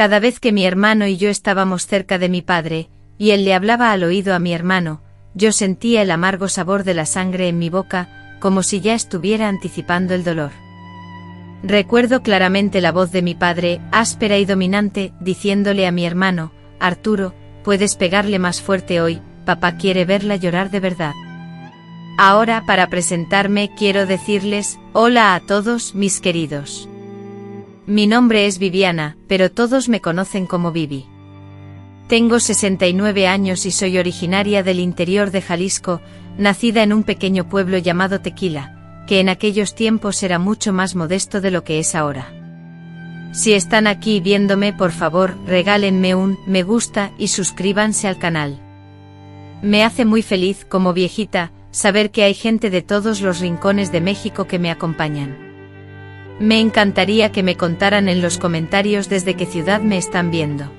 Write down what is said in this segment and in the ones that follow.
Cada vez que mi hermano y yo estábamos cerca de mi padre, y él le hablaba al oído a mi hermano, yo sentía el amargo sabor de la sangre en mi boca, como si ya estuviera anticipando el dolor. Recuerdo claramente la voz de mi padre, áspera y dominante, diciéndole a mi hermano: Arturo, puedes pegarle más fuerte hoy, papá quiere verla llorar de verdad. Ahora, para presentarme, quiero decirles: hola a todos, mis queridos. Mi nombre es Viviana, pero todos me conocen como Vivi. Tengo 69 años y soy originaria del interior de Jalisco, nacida en un pequeño pueblo llamado Tequila, que en aquellos tiempos era mucho más modesto de lo que es ahora. Si están aquí viéndome, por favor, regálenme un me gusta y suscríbanse al canal. Me hace muy feliz, como viejita, saber que hay gente de todos los rincones de México que me acompañan. Me encantaría que me contaran en los comentarios desde qué ciudad me están viendo.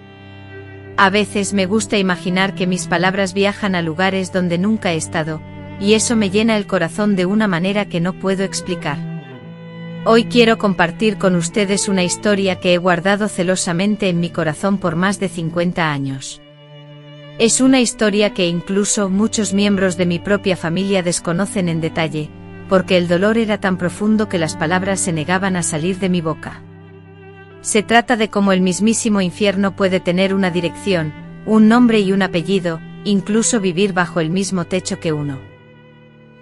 A veces me gusta imaginar que mis palabras viajan a lugares donde nunca he estado, y eso me llena el corazón de una manera que no puedo explicar. Hoy quiero compartir con ustedes una historia que he guardado celosamente en mi corazón por más de 50 años. Es una historia que incluso muchos miembros de mi propia familia desconocen en detalle, porque el dolor era tan profundo que las palabras se negaban a salir de mi boca. Se trata de cómo el mismísimo infierno puede tener una dirección, un nombre y un apellido, incluso vivir bajo el mismo techo que uno.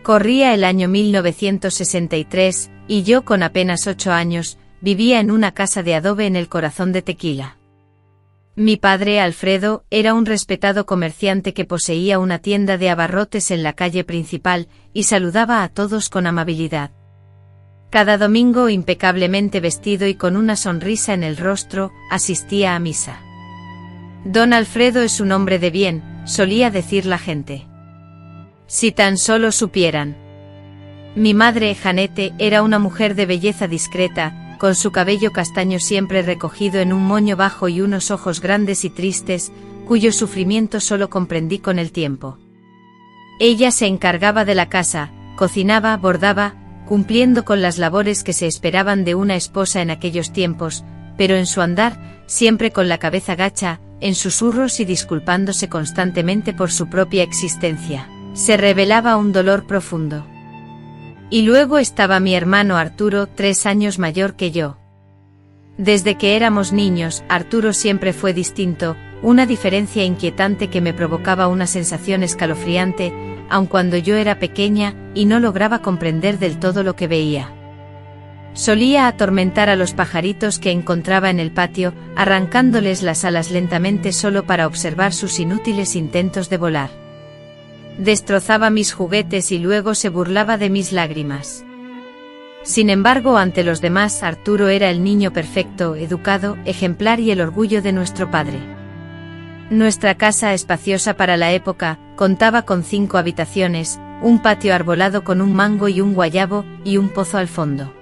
Corría el año 1963, y yo, con apenas 8 años, vivía en una casa de adobe en el corazón de Tequila. Mi padre, Alfredo, era un respetado comerciante que poseía una tienda de abarrotes en la calle principal, y saludaba a todos con amabilidad. Cada domingo, impecablemente vestido y con una sonrisa en el rostro, asistía a misa. Don Alfredo es un hombre de bien, solía decir la gente. Si tan solo supieran. Mi madre, Janete, era una mujer de belleza discreta, con su cabello castaño siempre recogido en un moño bajo y unos ojos grandes y tristes, cuyo sufrimiento solo comprendí con el tiempo. Ella se encargaba de la casa, cocinaba, bordaba, cumpliendo con las labores que se esperaban de una esposa en aquellos tiempos, pero en su andar, siempre con la cabeza gacha, en susurros y disculpándose constantemente por su propia existencia, se revelaba un dolor profundo. Y luego estaba mi hermano Arturo, 3 años mayor que yo. Desde que éramos niños, Arturo siempre fue distinto, una diferencia inquietante que me provocaba una sensación escalofriante, aun cuando yo era pequeña, y no lograba comprender del todo lo que veía. Solía atormentar a los pajaritos que encontraba en el patio, arrancándoles las alas lentamente solo para observar sus inútiles intentos de volar. Destrozaba mis juguetes y luego se burlaba de mis lágrimas. Sin embargo, ante los demás, Arturo era el niño perfecto, educado, ejemplar y el orgullo de nuestro padre. Nuestra casa, espaciosa para la época, contaba con 5 habitaciones, un patio arbolado con un mango y un guayabo, y un pozo al fondo.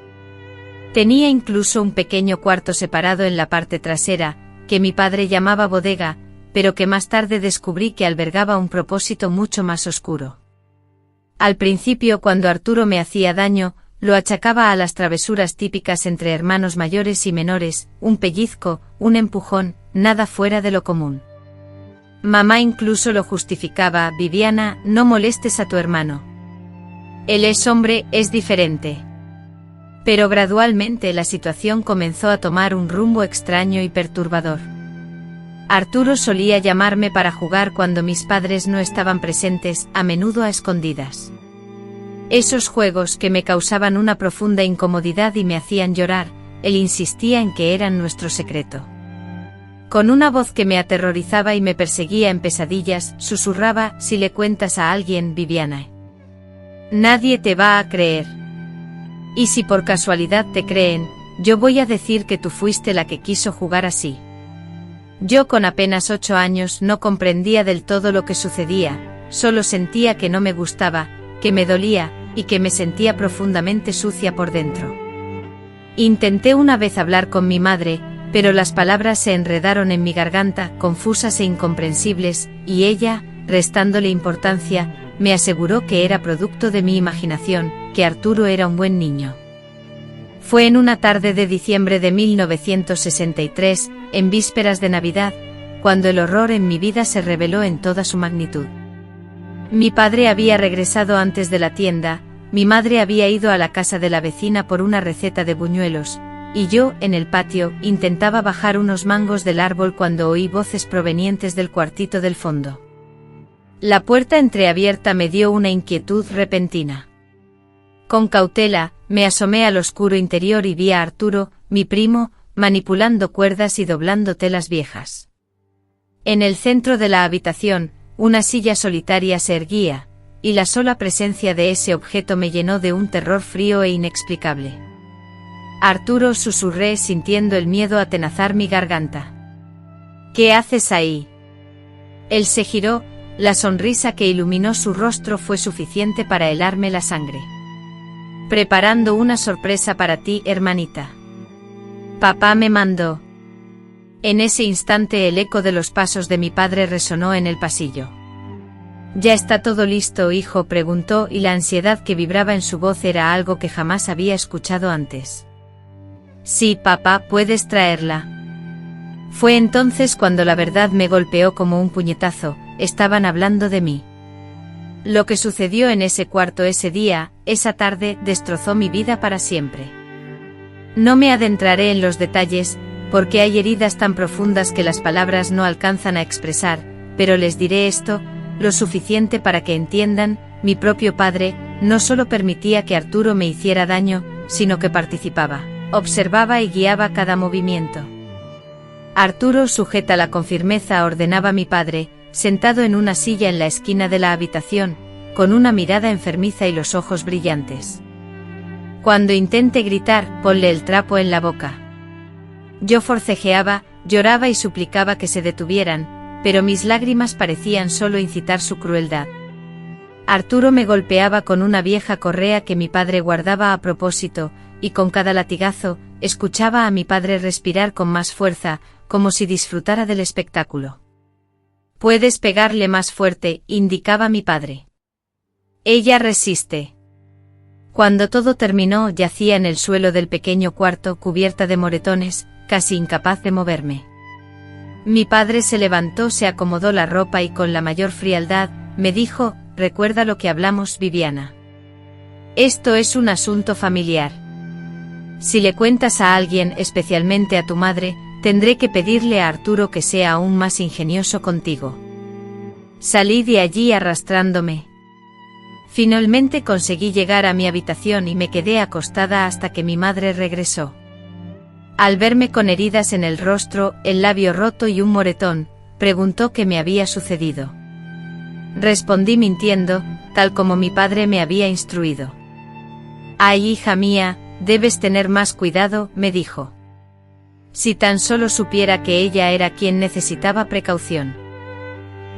Tenía incluso un pequeño cuarto separado en la parte trasera, que mi padre llamaba bodega, pero que más tarde descubrí que albergaba un propósito mucho más oscuro. Al principio, cuando Arturo me hacía daño, lo achacaba a las travesuras típicas entre hermanos mayores y menores, un pellizco, un empujón, nada fuera de lo común. Mamá incluso lo justificaba: Viviana, no molestes a tu hermano. Él es hombre, es diferente. Pero gradualmente la situación comenzó a tomar un rumbo extraño y perturbador. Arturo solía llamarme para jugar cuando mis padres no estaban presentes, a menudo a escondidas. Esos juegos que me causaban una profunda incomodidad y me hacían llorar, él insistía en que eran nuestro secreto. Con una voz que me aterrorizaba y me perseguía en pesadillas, susurraba: si le cuentas a alguien, Viviana, nadie te va a creer. Y si por casualidad te creen, yo voy a decir que tú fuiste la que quiso jugar así. Yo, con apenas 8 años, no comprendía del todo lo que sucedía, solo sentía que no me gustaba, que me dolía, y que me sentía profundamente sucia por dentro. Intenté una vez hablar con mi madre, pero las palabras se enredaron en mi garganta, confusas e incomprensibles, y ella, restándole importancia, me aseguró que era producto de mi imaginación, que Arturo era un buen niño. Fue en una tarde de diciembre de 1963, en vísperas de Navidad, cuando el horror en mi vida se reveló en toda su magnitud. Mi padre había regresado antes de la tienda, mi madre había ido a la casa de la vecina por una receta de buñuelos, y yo, en el patio, intentaba bajar unos mangos del árbol cuando oí voces provenientes del cuartito del fondo. La puerta entreabierta me dio una inquietud repentina. Con cautela, me asomé al oscuro interior y vi a Arturo, mi primo, manipulando cuerdas y doblando telas viejas. En el centro de la habitación, una silla solitaria se erguía, y la sola presencia de ese objeto me llenó de un terror frío e inexplicable. Arturo, susurré sintiendo el miedo atenazar mi garganta. ¿Qué haces ahí? Él se giró, la sonrisa que iluminó su rostro fue suficiente para helarme la sangre. Preparando una sorpresa para ti, hermanita. Papá me mandó. En ese instante el eco de los pasos de mi padre resonó en el pasillo. ¿Ya está todo listo, hijo?, preguntó, y la ansiedad que vibraba en su voz era algo que jamás había escuchado antes. Sí, papá, puedes traerla. Fue entonces cuando la verdad me golpeó como un puñetazo. Estaban hablando de mí. Lo que sucedió en ese cuarto ese día, esa tarde, destrozó mi vida para siempre. No me adentraré en los detalles, porque hay heridas tan profundas que las palabras no alcanzan a expresar, pero les diré esto, lo suficiente para que entiendan: mi propio padre no solo permitía que Arturo me hiciera daño, sino que participaba, observaba y guiaba cada movimiento. Arturo, sujétala con firmeza, ordenaba mi padre, sentado en una silla en la esquina de la habitación, con una mirada enfermiza y los ojos brillantes. Cuando intente gritar, ponle el trapo en la boca. Yo forcejeaba, lloraba y suplicaba que se detuvieran, pero mis lágrimas parecían solo incitar su crueldad. Arturo me golpeaba con una vieja correa que mi padre guardaba a propósito, y con cada latigazo, escuchaba a mi padre respirar con más fuerza, como si disfrutara del espectáculo. Puedes pegarle más fuerte, indicaba mi padre. Ella resiste. Cuando todo terminó, yacía en el suelo del pequeño cuarto, cubierta de moretones, casi incapaz de moverme. Mi padre se levantó, se acomodó la ropa y con la mayor frialdad, me dijo: recuerda lo que hablamos, Viviana. Esto es un asunto familiar. Si le cuentas a alguien, especialmente a tu madre, tendré que pedirle a Arturo que sea aún más ingenioso contigo. Salí de allí arrastrándome. Finalmente conseguí llegar a mi habitación y me quedé acostada hasta que mi madre regresó. Al verme con heridas en el rostro, el labio roto y un moretón, preguntó qué me había sucedido. Respondí mintiendo, tal como mi padre me había instruido. Ay, hija mía, debes tener más cuidado, me dijo. Si tan solo supiera que ella era quien necesitaba precaución.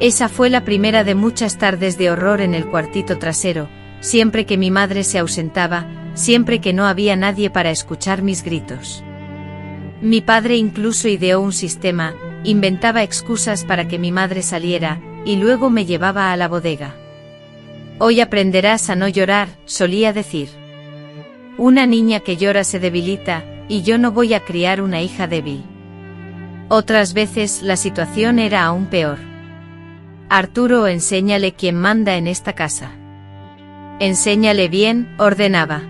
Esa fue la primera de muchas tardes de horror en el cuartito trasero, siempre que mi madre se ausentaba, siempre que no había nadie para escuchar mis gritos. Mi padre incluso ideó un sistema, inventaba excusas para que mi madre saliera, y luego me llevaba a la bodega. Hoy aprenderás a no llorar, solía decir. Una niña que llora se debilita, y yo no voy a criar una hija débil. Otras veces la situación era aún peor. Arturo, enséñale quién manda en esta casa. Enséñale bien, ordenaba.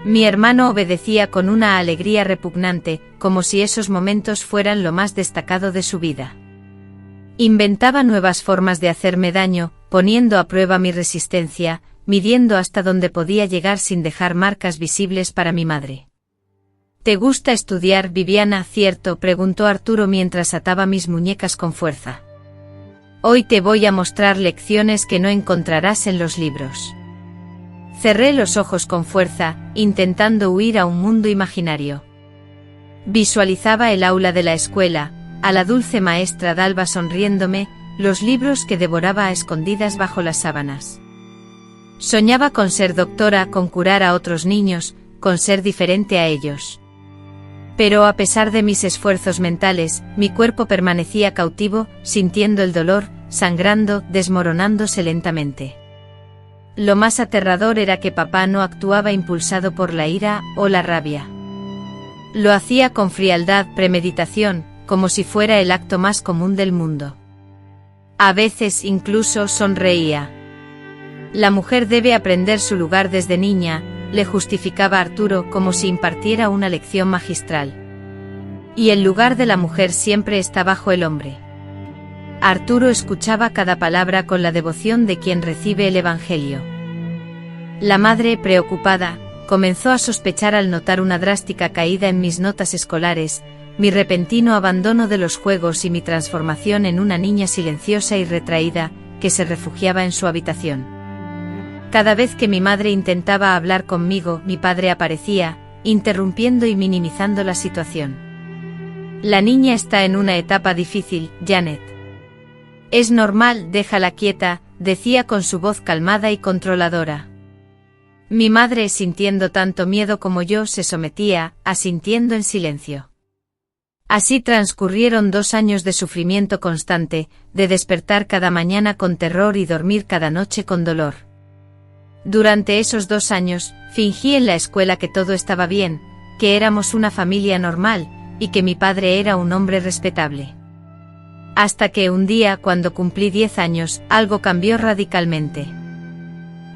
Mi hermano obedecía con una alegría repugnante, como si esos momentos fueran lo más destacado de su vida. Inventaba nuevas formas de hacerme daño, poniendo a prueba mi resistencia, midiendo hasta dónde podía llegar sin dejar marcas visibles para mi madre. ¿Te gusta estudiar, Viviana, cierto?, preguntó Arturo mientras ataba mis muñecas con fuerza. Hoy te voy a mostrar lecciones que no encontrarás en los libros. Cerré los ojos con fuerza, intentando huir a un mundo imaginario. Visualizaba el aula de la escuela, a la dulce maestra Dalva sonriéndome, los libros que devoraba a escondidas bajo las sábanas. Soñaba con ser doctora, con curar a otros niños, con ser diferente a ellos. Pero a pesar de mis esfuerzos mentales, mi cuerpo permanecía cautivo, sintiendo el dolor, sangrando, desmoronándose lentamente. Lo más aterrador era que papá no actuaba impulsado por la ira o la rabia. Lo hacía con frialdad, premeditación, como si fuera el acto más común del mundo. A veces incluso sonreía. La mujer debe aprender su lugar desde niña, le justificaba Arturo como si impartiera una lección magistral. Y el lugar de la mujer siempre está bajo el hombre. Arturo escuchaba cada palabra con la devoción de quien recibe el Evangelio. La madre, preocupada, comenzó a sospechar al notar una drástica caída en mis notas escolares, mi repentino abandono de los juegos y mi transformación en una niña silenciosa y retraída, que se refugiaba en su habitación. Cada vez que mi madre intentaba hablar conmigo, mi padre aparecía, interrumpiendo y minimizando la situación. La niña está en una etapa difícil, Janet. Es normal, déjala quieta, decía con su voz calmada y controladora. Mi madre, sintiendo tanto miedo como yo, se sometía, asintiendo en silencio. Así transcurrieron 2 años de sufrimiento constante, de despertar cada mañana con terror y dormir cada noche con dolor. Durante esos 2 años, fingí en la escuela que todo estaba bien, que éramos una familia normal, y que mi padre era un hombre respetable. Hasta que un día, cuando cumplí 10 años, algo cambió radicalmente.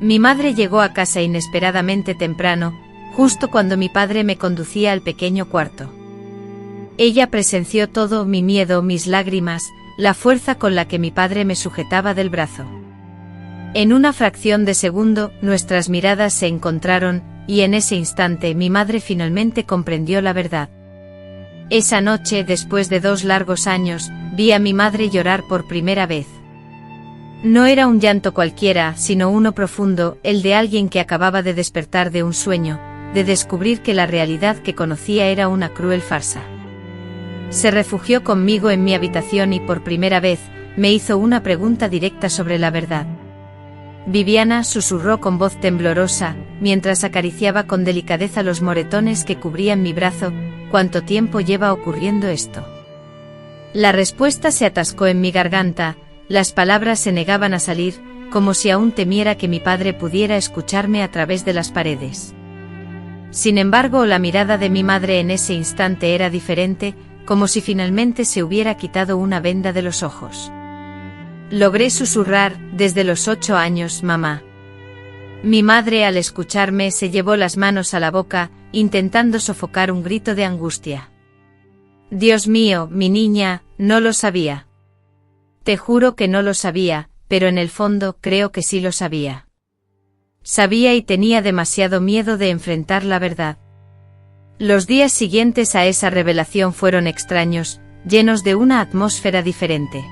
Mi madre llegó a casa inesperadamente temprano, justo cuando mi padre me conducía al pequeño cuarto. Ella presenció todo, mi miedo, mis lágrimas, la fuerza con la que mi padre me sujetaba del brazo. En una fracción de segundo, nuestras miradas se encontraron, y en ese instante mi madre finalmente comprendió la verdad. Esa noche, después de 2 largos años, vi a mi madre llorar por primera vez. No era un llanto cualquiera, sino uno profundo, el de alguien que acababa de despertar de un sueño, de descubrir que la realidad que conocía era una cruel farsa. Se refugió conmigo en mi habitación y por primera vez, me hizo una pregunta directa sobre la verdad. Viviana, susurró con voz temblorosa, mientras acariciaba con delicadeza los moretones que cubrían mi brazo, ¿cuánto tiempo lleva ocurriendo esto? La respuesta se atascó en mi garganta, las palabras se negaban a salir, como si aún temiera que mi padre pudiera escucharme a través de las paredes. Sin embargo, la mirada de mi madre en ese instante era diferente, como si finalmente se hubiera quitado una venda de los ojos. Logré susurrar, desde los 8 años, mamá. Mi madre, al escucharme, se llevó las manos a la boca, intentando sofocar un grito de angustia. Dios mío, mi niña, no lo sabía. Te juro que no lo sabía, pero en el fondo creo que sí lo sabía. Sabía y tenía demasiado miedo de enfrentar la verdad. Los días siguientes a esa revelación fueron extraños, llenos de una atmósfera diferente.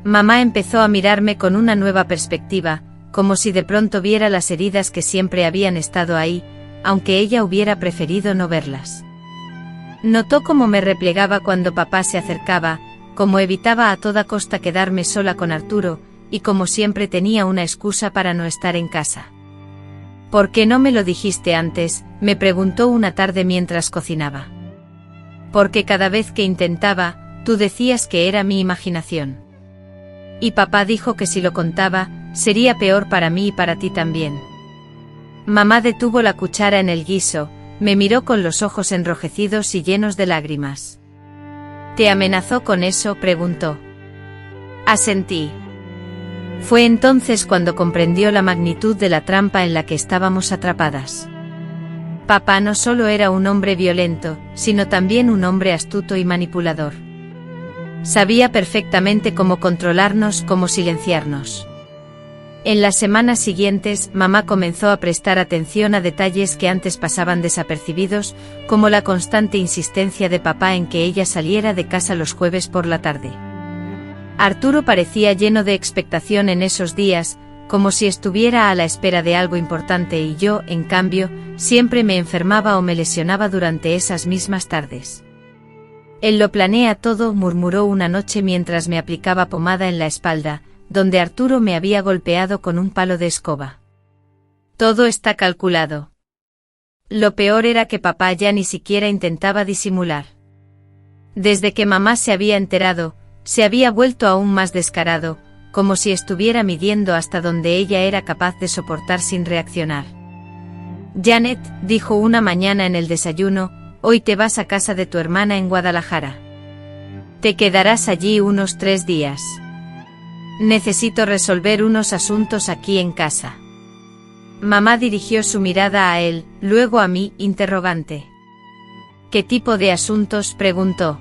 Mamá empezó a mirarme con una nueva perspectiva, como si de pronto viera las heridas que siempre habían estado ahí, aunque ella hubiera preferido no verlas. Notó cómo me replegaba cuando papá se acercaba, cómo evitaba a toda costa quedarme sola con Arturo, y como siempre tenía una excusa para no estar en casa. ¿Por qué no me lo dijiste antes?, me preguntó una tarde mientras cocinaba. Porque cada vez que intentaba, tú decías que era mi imaginación. Y papá dijo que si lo contaba, sería peor para mí y para ti también. Mamá detuvo la cuchara en el guiso, me miró con los ojos enrojecidos y llenos de lágrimas. ¿Te amenazó con eso?, preguntó. Asentí. Fue entonces cuando comprendió la magnitud de la trampa en la que estábamos atrapadas. Papá no solo era un hombre violento, sino también un hombre astuto y manipulador. Sabía perfectamente cómo controlarnos, cómo silenciarnos. En las semanas siguientes, mamá comenzó a prestar atención a detalles que antes pasaban desapercibidos, como la constante insistencia de papá en que ella saliera de casa los jueves por la tarde. Arturo parecía lleno de expectación en esos días, como si estuviera a la espera de algo importante y yo, en cambio, siempre me enfermaba o me lesionaba durante esas mismas tardes. Él lo planea todo, murmuró una noche mientras me aplicaba pomada en la espalda, donde Arturo me había golpeado con un palo de escoba. Todo está calculado. Lo peor era que papá ya ni siquiera intentaba disimular. Desde que mamá se había enterado, se había vuelto aún más descarado, como si estuviera midiendo hasta donde ella era capaz de soportar sin reaccionar. Janet, dijo una mañana en el desayuno, hoy te vas a casa de tu hermana en Guadalajara. Te quedarás allí unos 3 días. Necesito resolver unos asuntos aquí en casa. Mamá dirigió su mirada a él, luego a mí, interrogante. ¿Qué tipo de asuntos?, preguntó.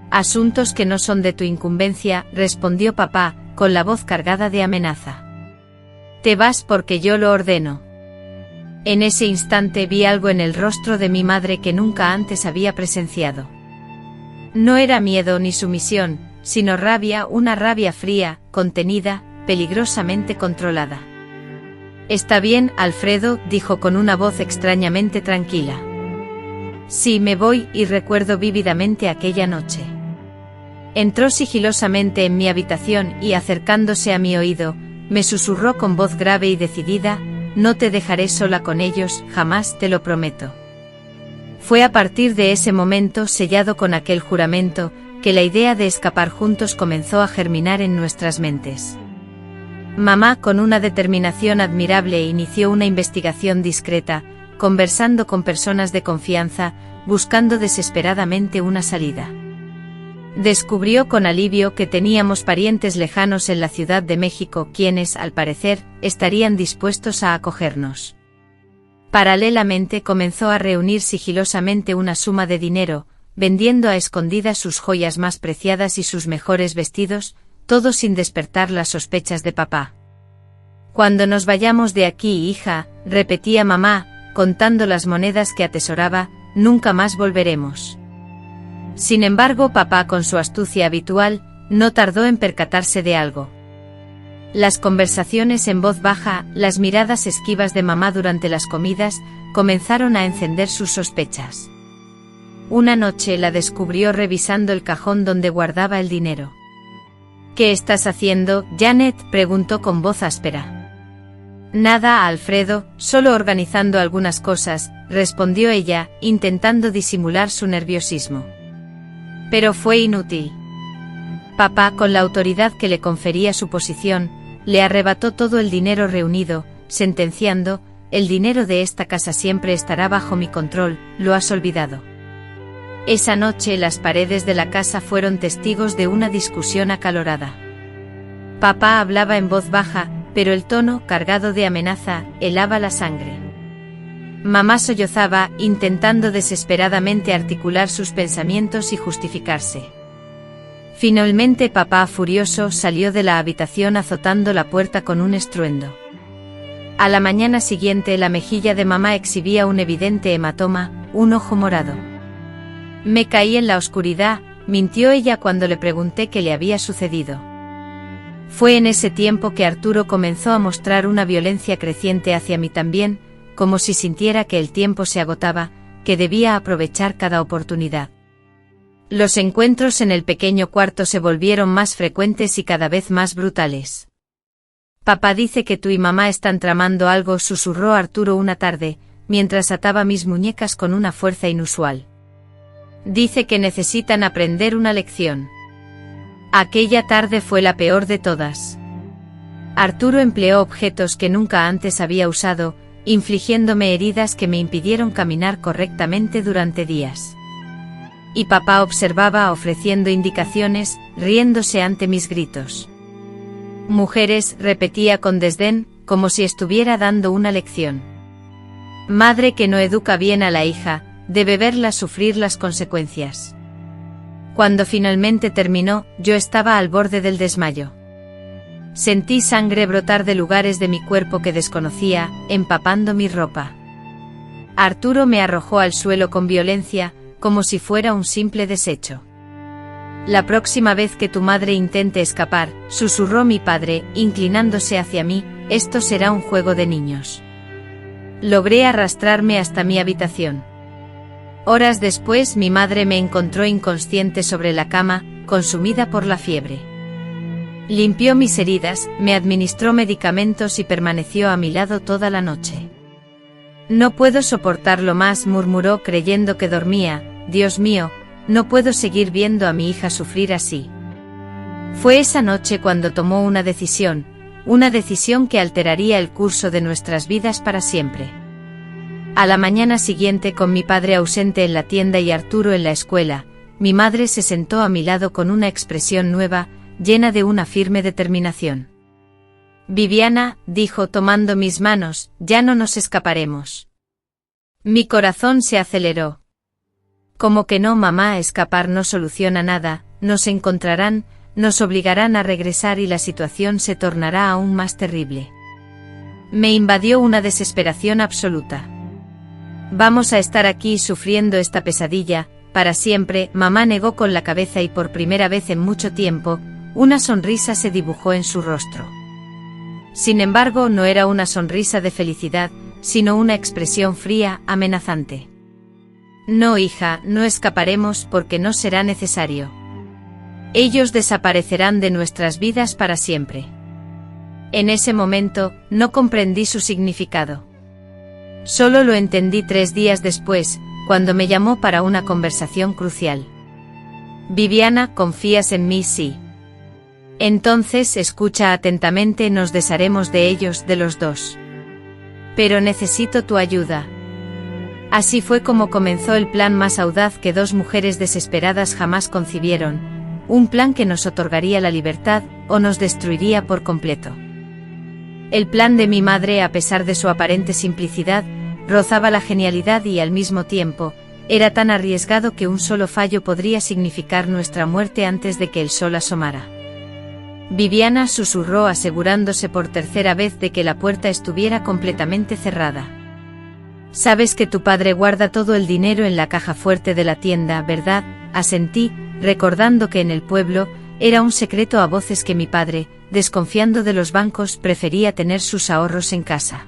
Asuntos que no son de tu incumbencia, respondió papá, con la voz cargada de amenaza. Te vas porque yo lo ordeno. En ese instante vi algo en el rostro de mi madre que nunca antes había presenciado. No era miedo ni sumisión, sino rabia, una rabia fría, contenida, peligrosamente controlada. Está bien, Alfredo, dijo con una voz extrañamente tranquila. Sí, me voy, y recuerdo vívidamente aquella noche. Entró sigilosamente en mi habitación y, acercándose a mi oído, me susurró con voz grave y decidida: no te dejaré sola con ellos, jamás, te lo prometo. Fue a partir de ese momento, sellado con aquel juramento, que la idea de escapar juntos comenzó a germinar en nuestras mentes. Mamá, con una determinación admirable, inició una investigación discreta, conversando con personas de confianza, buscando desesperadamente una salida. Descubrió con alivio que teníamos parientes lejanos en la Ciudad de México quienes, al parecer, estarían dispuestos a acogernos. Paralelamente comenzó a reunir sigilosamente una suma de dinero, vendiendo a escondidas sus joyas más preciadas y sus mejores vestidos, todo sin despertar las sospechas de papá. Cuando nos vayamos de aquí, hija, repetía mamá, contando las monedas que atesoraba, nunca más volveremos. Sin embargo, papá, con su astucia habitual, no tardó en percatarse de algo. Las conversaciones en voz baja, las miradas esquivas de mamá durante las comidas, comenzaron a encender sus sospechas. Una noche la descubrió revisando el cajón donde guardaba el dinero. ¿Qué estás haciendo, Janet?, preguntó con voz áspera. Nada, Alfredo, solo organizando algunas cosas, respondió ella, intentando disimular su nerviosismo. Pero fue inútil. Papá, con la autoridad que le confería su posición, le arrebató todo el dinero reunido, sentenciando: el dinero de esta casa siempre estará bajo mi control, ¿lo has olvidado? Esa noche las paredes de la casa fueron testigos de una discusión acalorada. Papá hablaba en voz baja, pero el tono, cargado de amenaza, helaba la sangre. Mamá sollozaba, intentando desesperadamente articular sus pensamientos y justificarse. Finalmente papá, furioso, salió de la habitación azotando la puerta con un estruendo. A la mañana siguiente la mejilla de mamá exhibía un evidente hematoma, un ojo morado. Me caí en la oscuridad, mintió ella cuando le pregunté qué le había sucedido. Fue en ese tiempo que Arturo comenzó a mostrar una violencia creciente hacia mí también, como si sintiera que el tiempo se agotaba, que debía aprovechar cada oportunidad. Los encuentros en el pequeño cuarto se volvieron más frecuentes y cada vez más brutales. Papá dice que tú y mamá están tramando algo, susurró Arturo una tarde, mientras ataba mis muñecas con una fuerza inusual. Dice que necesitan aprender una lección. Aquella tarde fue la peor de todas. Arturo empleó objetos que nunca antes había usado, infligiéndome heridas que me impidieron caminar correctamente durante días. Y papá observaba ofreciendo indicaciones, riéndose ante mis gritos. Mujeres, repetía con desdén, como si estuviera dando una lección. Madre que no educa bien a la hija, debe verla sufrir las consecuencias. Cuando finalmente terminó, yo estaba al borde del desmayo. Sentí sangre brotar de lugares de mi cuerpo que desconocía, empapando mi ropa. Arturo me arrojó al suelo con violencia, como si fuera un simple desecho. La próxima vez que tu madre intente escapar, susurró mi padre, inclinándose hacia mí, esto será un juego de niños. Logré arrastrarme hasta mi habitación. Horas después mi madre me encontró inconsciente sobre la cama, consumida por la fiebre. Limpió mis heridas, me administró medicamentos y permaneció a mi lado toda la noche. No puedo soportarlo más, murmuró creyendo que dormía. Dios mío, no puedo seguir viendo a mi hija sufrir así. Fue esa noche cuando tomó una decisión que alteraría el curso de nuestras vidas para siempre. A la mañana siguiente, con mi padre ausente en la tienda y Arturo en la escuela, mi madre se sentó a mi lado con una expresión nueva, llena de una firme determinación. «Viviana», dijo tomando mis manos, «ya no nos escaparemos». Mi corazón se aceleró. «¿Cómo que no, mamá? Escapar no soluciona nada, nos encontrarán, nos obligarán a regresar y la situación se tornará aún más terrible». Me invadió una desesperación absoluta. «Vamos a estar aquí sufriendo esta pesadilla, para siempre», mamá negó con la cabeza y por primera vez en mucho tiempo, una sonrisa se dibujó en su rostro. Sin embargo, no era una sonrisa de felicidad, sino una expresión fría, amenazante. «No, hija, no escaparemos porque no será necesario. Ellos desaparecerán de nuestras vidas para siempre». En ese momento, no comprendí su significado. Solo lo entendí 3 días después, cuando me llamó para una conversación crucial. «Viviana, ¿confías en mí?» «Sí». «Entonces escucha atentamente, nos desharemos de ellos, de los dos. Pero necesito tu ayuda». Así fue como comenzó el plan más audaz que 2 mujeres desesperadas jamás concibieron, un plan que nos otorgaría la libertad o nos destruiría por completo. El plan de mi madre, a pesar de su aparente simplicidad, rozaba la genialidad y al mismo tiempo, era tan arriesgado que un solo fallo podría significar nuestra muerte antes de que el sol asomara. Viviana susurró, asegurándose por 3ª vez de que la puerta estuviera completamente cerrada. «Sabes que tu padre guarda todo el dinero en la caja fuerte de la tienda, ¿verdad?», asentí, recordando que en el pueblo, era un secreto a voces que mi padre, desconfiando de los bancos, prefería tener sus ahorros en casa.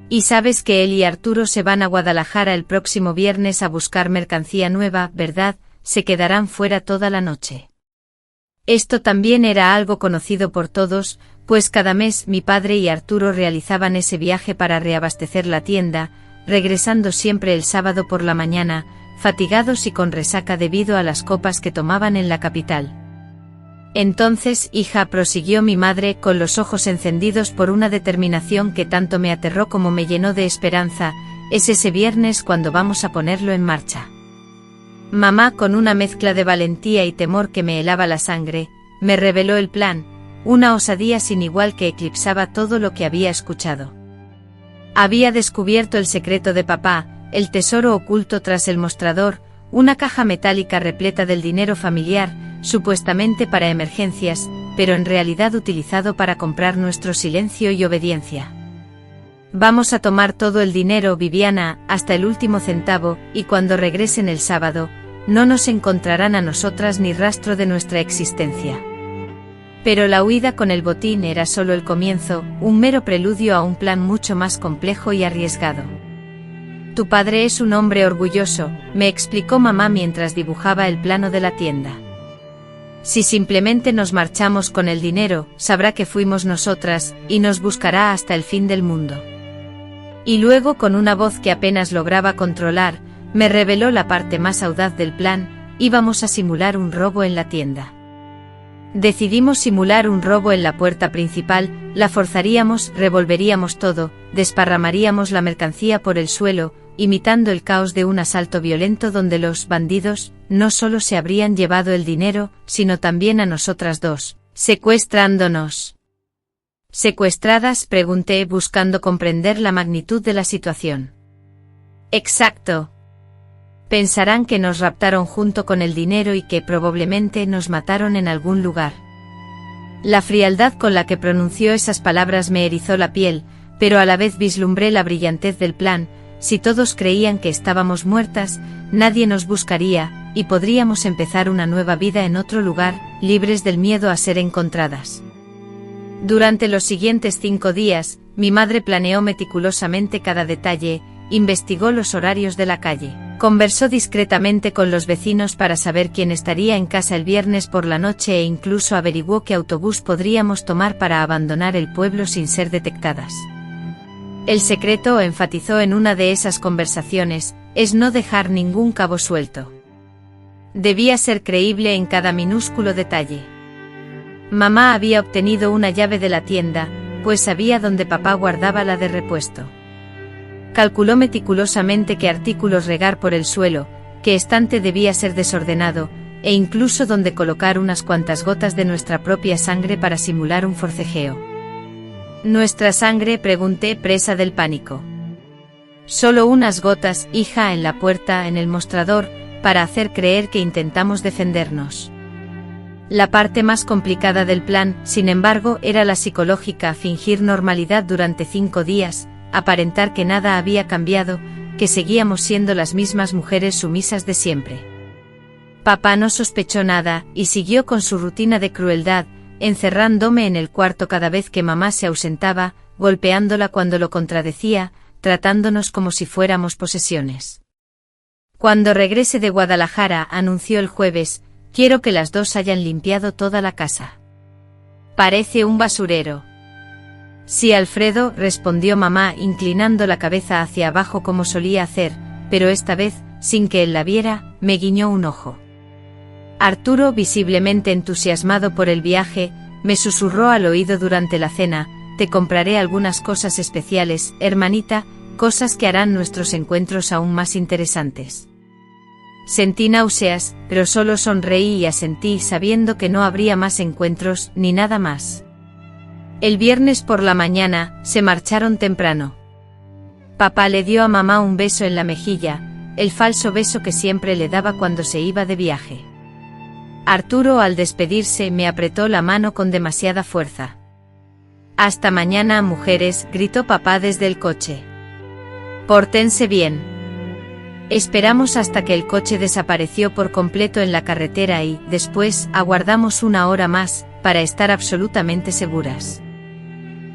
«Y sabes que él y Arturo se van a Guadalajara el próximo viernes a buscar mercancía nueva, ¿verdad? Se quedarán fuera toda la noche». Esto también era algo conocido por todos, pues cada mes mi padre y Arturo realizaban ese viaje para reabastecer la tienda, regresando siempre el sábado por la mañana, fatigados y con resaca debido a las copas que tomaban en la capital. «Entonces, hija», prosiguió mi madre, con los ojos encendidos por una determinación que tanto me aterró como me llenó de esperanza, «es ese viernes cuando vamos a ponerlo en marcha». Mamá, con una mezcla de valentía y temor que me helaba la sangre, me reveló el plan, una osadía sin igual que eclipsaba todo lo que había escuchado. Había descubierto el secreto de papá, el tesoro oculto tras el mostrador, una caja metálica repleta del dinero familiar, supuestamente para emergencias, pero en realidad utilizado para comprar nuestro silencio y obediencia. «Vamos a tomar todo el dinero, Viviana, hasta el último centavo, y cuando regresen el sábado, no nos encontrarán a nosotras ni rastro de nuestra existencia». Pero la huida con el botín era solo el comienzo, un mero preludio a un plan mucho más complejo y arriesgado. «Tu padre es un hombre orgulloso», me explicó mamá mientras dibujaba el plano de la tienda. «Si simplemente nos marchamos con el dinero, sabrá que fuimos nosotras, y nos buscará hasta el fin del mundo». Y luego, con una voz que apenas lograba controlar, me reveló la parte más audaz del plan: íbamos a simular un robo en la tienda. Decidimos simular un robo en la puerta principal, la forzaríamos, revolveríamos todo, desparramaríamos la mercancía por el suelo, imitando el caos de un asalto violento donde los bandidos no solo se habrían llevado el dinero, sino también a nosotras 2, secuestrándonos. ¿Secuestradas?, pregunté, buscando comprender la magnitud de la situación. «Exacto. Pensarán que nos raptaron junto con el dinero y que probablemente nos mataron en algún lugar». La frialdad con la que pronunció esas palabras me erizó la piel, pero a la vez vislumbré la brillantez del plan. Si todos creían que estábamos muertas, nadie nos buscaría, y podríamos empezar una nueva vida en otro lugar, libres del miedo a ser encontradas. Durante los siguientes 5 días, mi madre planeó meticulosamente cada detalle, investigó los horarios de la calle, conversó discretamente con los vecinos para saber quién estaría en casa el viernes por la noche e incluso averiguó qué autobús podríamos tomar para abandonar el pueblo sin ser detectadas. El secreto, enfatizó en una de esas conversaciones, es no dejar ningún cabo suelto. Debía ser creíble en cada minúsculo detalle. Mamá había obtenido una llave de la tienda, pues sabía dónde papá guardaba la de repuesto. Calculó meticulosamente qué artículos regar por el suelo, qué estante debía ser desordenado, e incluso dónde colocar unas cuantas gotas de nuestra propia sangre para simular un forcejeo. ¿Nuestra sangre?, pregunté, presa del pánico. Solo unas gotas, hija, en la puerta, en el mostrador, para hacer creer que intentamos defendernos. La parte más complicada del plan, sin embargo, era la psicológica: fingir normalidad durante 5 días, aparentar que nada había cambiado, que seguíamos siendo las mismas mujeres sumisas de siempre. Papá no sospechó nada, y siguió con su rutina de crueldad, encerrándome en el cuarto cada vez que mamá se ausentaba, golpeándola cuando lo contradecía, tratándonos como si fuéramos posesiones. Cuando regrese de Guadalajara, anunció el jueves, quiero que las dos hayan limpiado toda la casa. Parece un basurero. Sí, Alfredo, respondió mamá, inclinando la cabeza hacia abajo como solía hacer, pero esta vez, sin que él la viera, me guiñó un ojo. Arturo, visiblemente entusiasmado por el viaje, me susurró al oído durante la cena: te compraré algunas cosas especiales, hermanita, cosas que harán nuestros encuentros aún más interesantes. Sentí náuseas, pero solo sonreí y asentí, sabiendo que no habría más encuentros, ni nada más. El viernes por la mañana, se marcharon temprano. Papá le dio a mamá un beso en la mejilla, el falso beso que siempre le daba cuando se iba de viaje. Arturo, al despedirse, me apretó la mano con demasiada fuerza. Hasta mañana, mujeres, gritó papá desde el coche. Pórtense bien. Esperamos hasta que el coche desapareció por completo en la carretera y, después, aguardamos 1 hora más, para estar absolutamente seguras.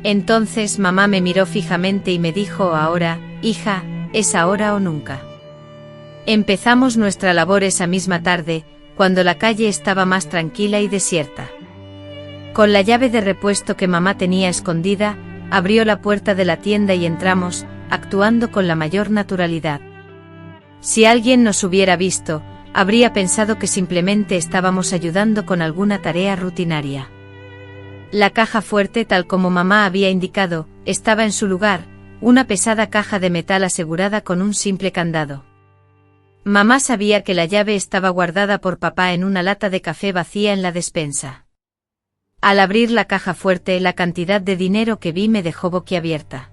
Entonces mamá me miró fijamente y me dijo: ahora, hija, es ahora o nunca. Empezamos nuestra labor esa misma tarde, cuando la calle estaba más tranquila y desierta. Con la llave de repuesto que mamá tenía escondida, abrió la puerta de la tienda y entramos, actuando con la mayor naturalidad. Si alguien nos hubiera visto, habría pensado que simplemente estábamos ayudando con alguna tarea rutinaria. La caja fuerte, tal como mamá había indicado, estaba en su lugar, una pesada caja de metal asegurada con un simple candado. Mamá sabía que la llave estaba guardada por papá en una lata de café vacía en la despensa. Al abrir la caja fuerte, la cantidad de dinero que vi me dejó boquiabierta.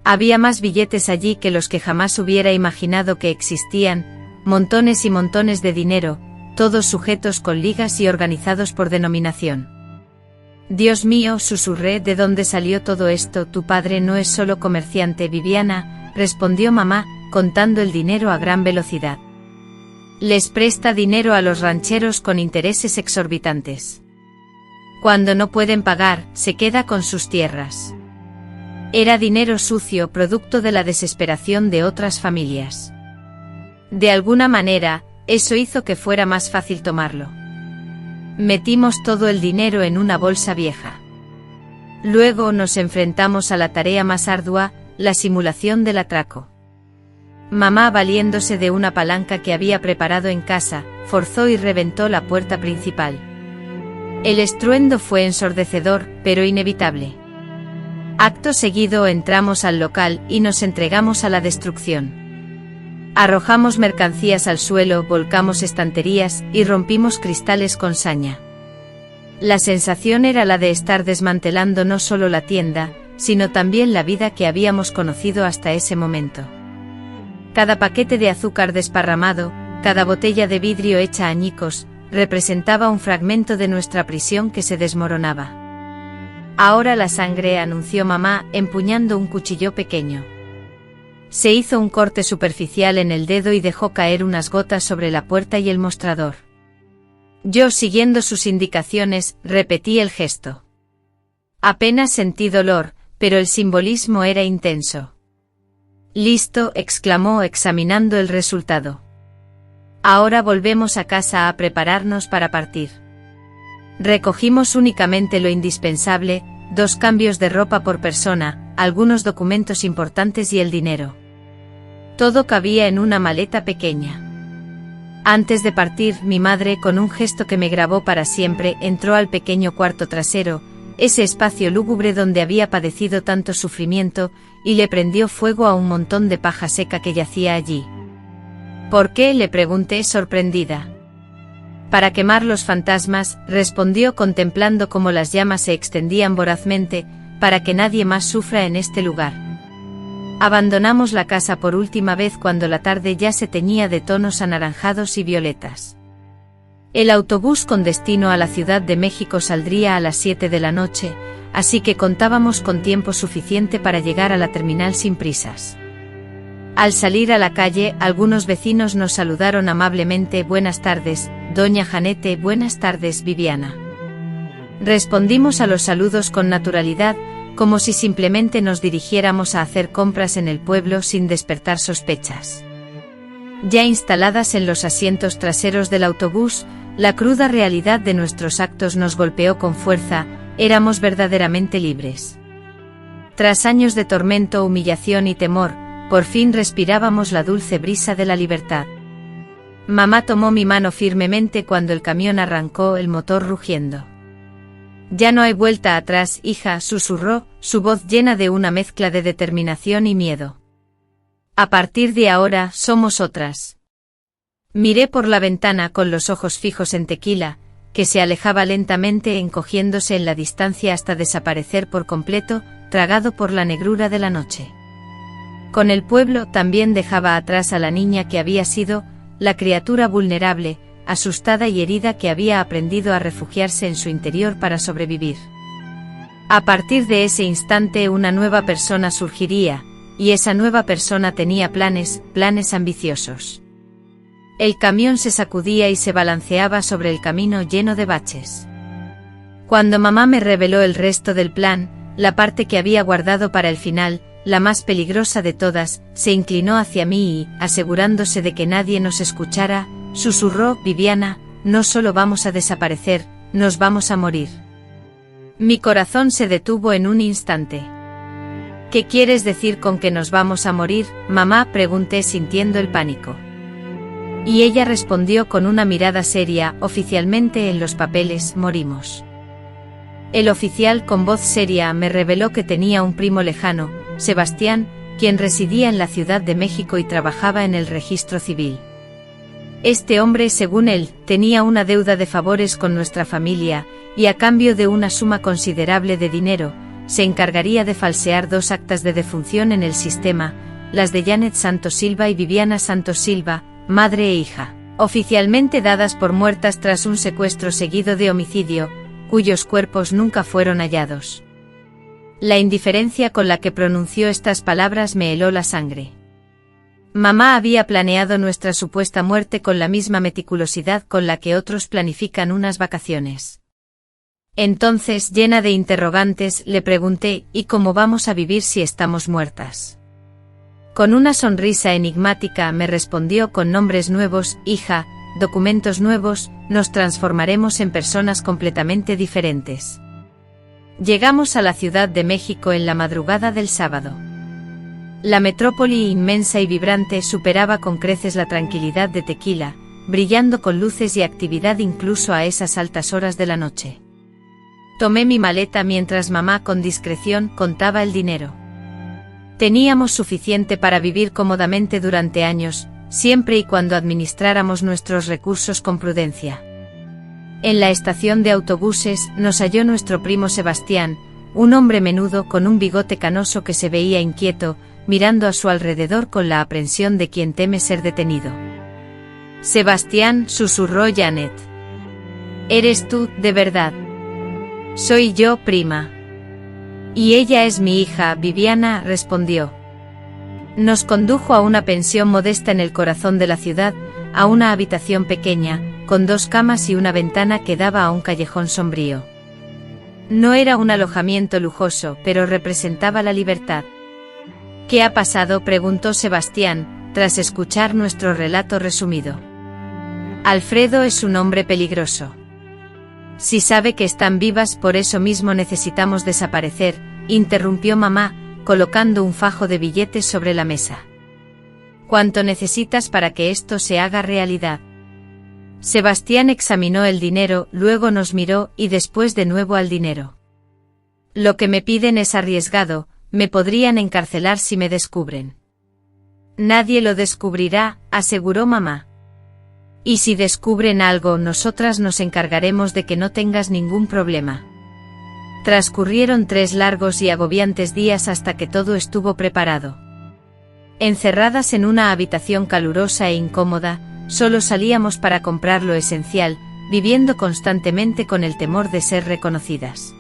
Había más billetes allí que los que jamás hubiera imaginado que existían, montones y montones de dinero, todos sujetos con ligas y organizados por denominación. Dios mío, susurré, ¿de dónde salió todo esto? Tu padre no es solo comerciante, Viviana, respondió mamá, contando el dinero a gran velocidad. Les presta dinero a los rancheros con intereses exorbitantes. Cuando no pueden pagar, se queda con sus tierras. Era dinero sucio, producto de la desesperación de otras familias. De alguna manera, eso hizo que fuera más fácil tomarlo. Metimos todo el dinero en una bolsa vieja. Luego nos enfrentamos a la tarea más ardua, la simulación del atraco. Mamá, valiéndose de una palanca que había preparado en casa, forzó y reventó la puerta principal. El estruendo fue ensordecedor, pero inevitable. Acto seguido entramos al local y nos entregamos a la destrucción. Arrojamos mercancías al suelo, volcamos estanterías y rompimos cristales con saña. La sensación era la de estar desmantelando no solo la tienda, sino también la vida que habíamos conocido hasta ese momento. Cada paquete de azúcar desparramado, cada botella de vidrio hecha añicos, representaba un fragmento de nuestra prisión que se desmoronaba. Ahora la sangre, anunció mamá, empuñando un cuchillo pequeño. Se hizo un corte superficial en el dedo y dejó caer unas gotas sobre la puerta y el mostrador. Yo, siguiendo sus indicaciones, repetí el gesto. Apenas sentí dolor, pero el simbolismo era intenso. Listo, exclamó, examinando el resultado. Ahora volvemos a casa a prepararnos para partir. Recogimos únicamente lo indispensable, 2 cambios de ropa por persona, algunos documentos importantes y el dinero. Todo cabía en una maleta pequeña. Antes de partir, mi madre, con un gesto que me grabó para siempre, entró al pequeño cuarto trasero, ese espacio lúgubre donde había padecido tanto sufrimiento, y le prendió fuego a un montón de paja seca que yacía allí. ¿Por qué?, le pregunté sorprendida. Para quemar los fantasmas, respondió contemplando cómo las llamas se extendían vorazmente, para que nadie más sufra en este lugar. Abandonamos la casa por última vez cuando la tarde ya se teñía de tonos anaranjados y violetas. El autobús con destino a la Ciudad de México saldría a las 7 de la noche, así que contábamos con tiempo suficiente para llegar a la terminal sin prisas. Al salir a la calle, algunos vecinos nos saludaron amablemente: «Buenas tardes, doña Janete», «Buenas tardes, Viviana». Respondimos a los saludos con naturalidad, como si simplemente nos dirigiéramos a hacer compras en el pueblo sin despertar sospechas. Ya instaladas en los asientos traseros del autobús, la cruda realidad de nuestros actos nos golpeó con fuerza: éramos verdaderamente libres. Tras años de tormento, humillación y temor, por fin respirábamos la dulce brisa de la libertad. Mamá tomó mi mano firmemente cuando el camión arrancó, el motor rugiendo. «Ya no hay vuelta atrás, hija», susurró, su voz llena de una mezcla de determinación y miedo. «A partir de ahora, somos otras». Miré por la ventana con los ojos fijos en Tequila, que se alejaba lentamente, encogiéndose en la distancia hasta desaparecer por completo, tragado por la negrura de la noche. Con el pueblo también dejaba atrás a la niña que había sido, la criatura vulnerable, asustada y herida que había aprendido a refugiarse en su interior para sobrevivir. A partir de ese instante una nueva persona surgiría, y esa nueva persona tenía planes ambiciosos. El camión se sacudía y se balanceaba sobre el camino lleno de baches. Cuando mamá me reveló el resto del plan, la parte que había guardado para el final, la más peligrosa de todas, se inclinó hacia mí y, asegurándose de que nadie nos escuchara, susurró: «Viviana, no solo vamos a desaparecer, nos vamos a morir». Mi corazón se detuvo en un instante. «¿Qué quieres decir con que nos vamos a morir, mamá?», pregunté sintiendo el pánico. Y ella respondió con una mirada seria: «Oficialmente en los papeles, morimos». El oficial, con voz seria, me reveló que tenía un primo lejano, Sebastián, quien residía en la Ciudad de México y trabajaba en el registro civil. Este hombre, según él, tenía una deuda de favores con nuestra familia, y a cambio de una suma considerable de dinero, se encargaría de falsear 2 actas de defunción en el sistema, las de Janet Santos Silva y Viviana Santos Silva, madre e hija, oficialmente dadas por muertas tras un secuestro seguido de homicidio, cuyos cuerpos nunca fueron hallados. La indiferencia con la que pronunció estas palabras me heló la sangre. Mamá había planeado nuestra supuesta muerte con la misma meticulosidad con la que otros planifican unas vacaciones. Entonces, llena de interrogantes, le pregunté: «¿Y cómo vamos a vivir si estamos muertas?». Con una sonrisa enigmática me respondió: «Con nombres nuevos, hija, documentos nuevos, nos transformaremos en personas completamente diferentes». Llegamos a la Ciudad de México en la madrugada del sábado. La metrópoli inmensa y vibrante superaba con creces la tranquilidad de Tequila, brillando con luces y actividad incluso a esas altas horas de la noche. Tomé mi maleta mientras mamá con discreción contaba el dinero. Teníamos suficiente para vivir cómodamente durante años, siempre y cuando administráramos nuestros recursos con prudencia. En la estación de autobuses nos halló nuestro primo Sebastián, un hombre menudo con un bigote canoso que se veía inquieto, mirando a su alrededor con la aprensión de quien teme ser detenido. «Sebastián», susurró Janet. «¿Eres tú, de verdad?» «Soy yo, prima». «Y ella es mi hija, Viviana», respondió. Nos condujo a una pensión modesta en el corazón de la ciudad, a una habitación pequeña, con 2 camas y una ventana que daba a un callejón sombrío. No era un alojamiento lujoso, pero representaba la libertad. «¿Qué ha pasado?», preguntó Sebastián, tras escuchar nuestro relato resumido. «Alfredo es un hombre peligroso. Si sabe que están vivas, por eso mismo necesitamos desaparecer», interrumpió mamá, colocando un fajo de billetes sobre la mesa. «¿Cuánto necesitas para que esto se haga realidad?». Sebastián examinó el dinero, luego nos miró y después de nuevo al dinero. Lo que me piden es arriesgado, me podrían encarcelar si me descubren. Nadie lo descubrirá, aseguró mamá. Y si descubren algo, nosotras nos encargaremos de que no tengas ningún problema. Transcurrieron 3 largos y agobiantes días hasta que todo estuvo preparado. Encerradas en una habitación calurosa e incómoda, solo salíamos para comprar lo esencial, viviendo constantemente con el temor de ser reconocidas.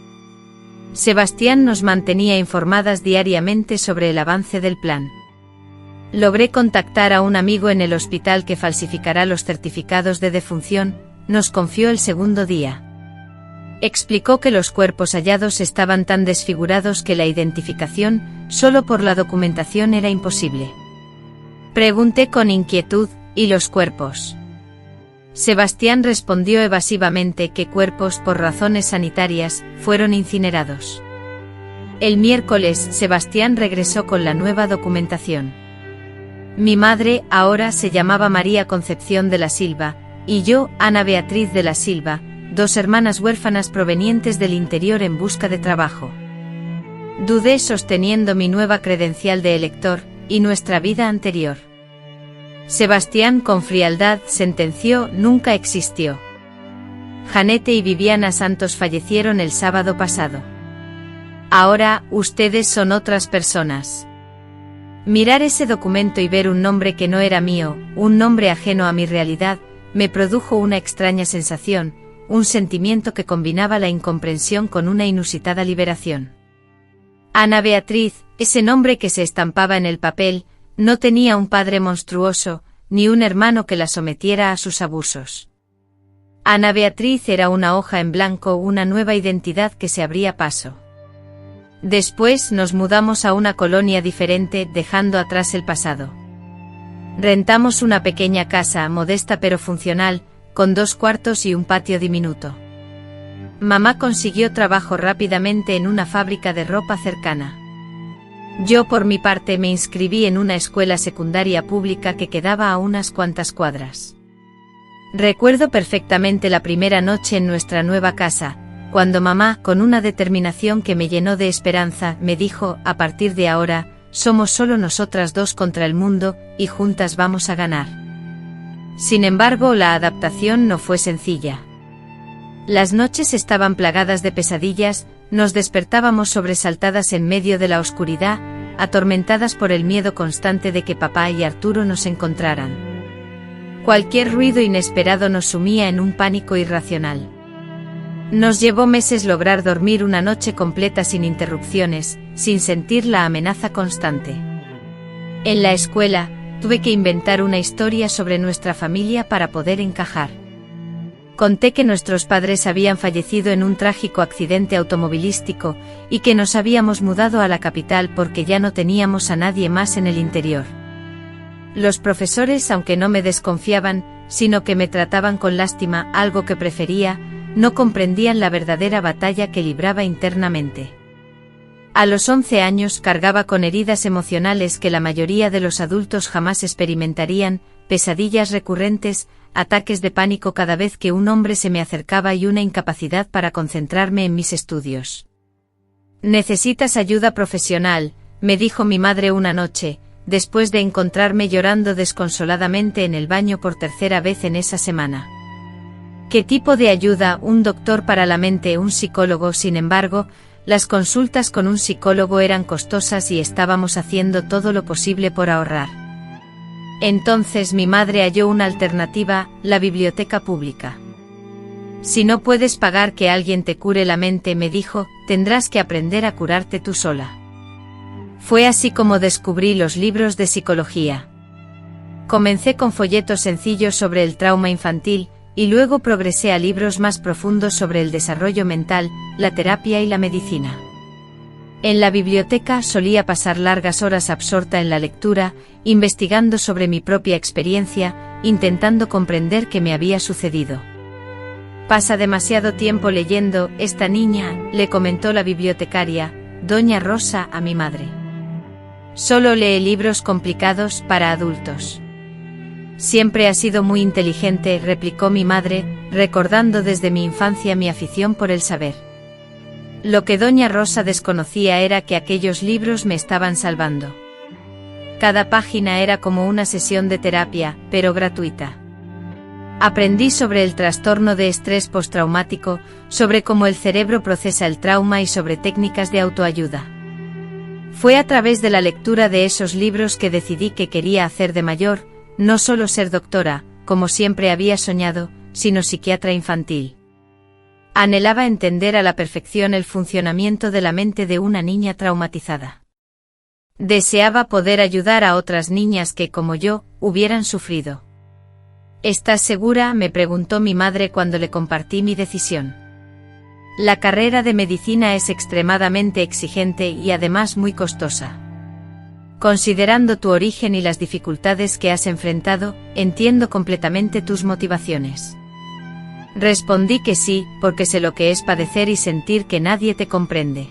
Sebastián nos mantenía informadas diariamente sobre el avance del plan. Logré contactar a un amigo en el hospital que falsificará los certificados de defunción, nos confió el segundo día. Explicó que los cuerpos hallados estaban tan desfigurados que la identificación, solo por la documentación, era imposible. Pregunté con inquietud, ¿y los cuerpos? Sebastián respondió evasivamente que cuerpos, por razones sanitarias, fueron incinerados. El miércoles, Sebastián regresó con la nueva documentación. Mi madre, ahora, se llamaba María Concepción de la Silva, y yo, Ana Beatriz de la Silva, 2 hermanas huérfanas provenientes del interior en busca de trabajo. Dudé sosteniendo mi nueva credencial de elector, y nuestra vida anterior. Sebastián con frialdad sentenció: nunca existió. Janete y Viviana Santos fallecieron el sábado pasado. Ahora, ustedes son otras personas. Mirar ese documento y ver un nombre que no era mío, un nombre ajeno a mi realidad, me produjo una extraña sensación, un sentimiento que combinaba la incomprensión con una inusitada liberación. Ana Beatriz, ese nombre que se estampaba en el papel, no tenía un padre monstruoso, ni un hermano que la sometiera a sus abusos. Ana Beatriz era una hoja en blanco, una nueva identidad que se abría paso. Después nos mudamos a una colonia diferente, dejando atrás el pasado. Rentamos una pequeña casa, modesta pero funcional, con 2 cuartos y un patio diminuto. Mamá consiguió trabajo rápidamente en una fábrica de ropa cercana. Yo, por mi parte, me inscribí en una escuela secundaria pública que quedaba a unas cuantas cuadras. Recuerdo perfectamente la primera noche en nuestra nueva casa, cuando mamá, con una determinación que me llenó de esperanza, me dijo: a partir de ahora, somos solo nosotras 2 contra el mundo, y juntas vamos a ganar. Sin embargo, la adaptación no fue sencilla. Las noches estaban plagadas de pesadillas, nos despertábamos sobresaltadas en medio de la oscuridad, atormentadas por el miedo constante de que papá y Arturo nos encontraran. Cualquier ruido inesperado nos sumía en un pánico irracional. Nos llevó meses lograr dormir una noche completa sin interrupciones, sin sentir la amenaza constante. En la escuela, tuve que inventar una historia sobre nuestra familia para poder encajar. Conté que nuestros padres habían fallecido en un trágico accidente automovilístico, y que nos habíamos mudado a la capital porque ya no teníamos a nadie más en el interior. Los profesores, aunque no me desconfiaban, sino que me trataban con lástima, algo que prefería, no comprendían la verdadera batalla que libraba internamente. A los 11 años cargaba con heridas emocionales que la mayoría de los adultos jamás experimentarían, pesadillas recurrentes, ataques de pánico cada vez que un hombre se me acercaba y una incapacidad para concentrarme en mis estudios. «Necesitas ayuda profesional», me dijo mi madre una noche, después de encontrarme llorando desconsoladamente en el baño por 3ª vez en esa semana. ¿Qué tipo de ayuda? Un doctor para la mente, un psicólogo. Sin embargo, las consultas con un psicólogo eran costosas y estábamos haciendo todo lo posible por ahorrar. Entonces mi madre halló una alternativa: la biblioteca pública. Si no puedes pagar que alguien te cure la mente, me dijo, tendrás que aprender a curarte tú sola. Fue así como descubrí los libros de psicología. Comencé con folletos sencillos sobre el trauma infantil, y luego progresé a libros más profundos sobre el desarrollo mental, la terapia y la medicina. En la biblioteca solía pasar largas horas absorta en la lectura, investigando sobre mi propia experiencia, intentando comprender qué me había sucedido. «Pasa demasiado tiempo leyendo, esta niña», le comentó la bibliotecaria, doña Rosa, a mi madre. «Solo lee libros complicados para adultos». Siempre ha sido muy inteligente, replicó mi madre, recordando desde mi infancia mi afición por el saber. Lo que doña Rosa desconocía era que aquellos libros me estaban salvando. Cada página era como una sesión de terapia, pero gratuita. Aprendí sobre el trastorno de estrés postraumático, sobre cómo el cerebro procesa el trauma y sobre técnicas de autoayuda. Fue a través de la lectura de esos libros que decidí que quería hacer de mayor, no solo ser doctora, como siempre había soñado, sino psiquiatra infantil. Anhelaba entender a la perfección el funcionamiento de la mente de una niña traumatizada. Deseaba poder ayudar a otras niñas que, como yo, hubieran sufrido. ¿Estás segura?, me preguntó mi madre cuando le compartí mi decisión. La carrera de medicina es extremadamente exigente y además muy costosa. Considerando tu origen y las dificultades que has enfrentado, entiendo completamente tus motivaciones. Respondí que sí, porque sé lo que es padecer y sentir que nadie te comprende.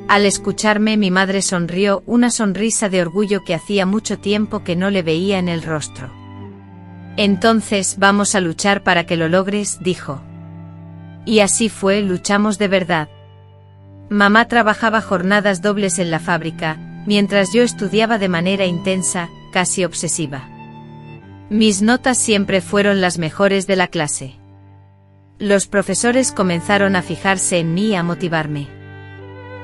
Al escucharme, mi madre sonrió, una sonrisa de orgullo que hacía mucho tiempo que no le veía en el rostro. Entonces vamos a luchar para que lo logres, dijo. Y así fue, luchamos de verdad. Mamá trabajaba jornadas dobles en la fábrica, mientras yo estudiaba de manera intensa, casi obsesiva. Mis notas siempre fueron las mejores de la clase. Los profesores comenzaron a fijarse en mí y a motivarme.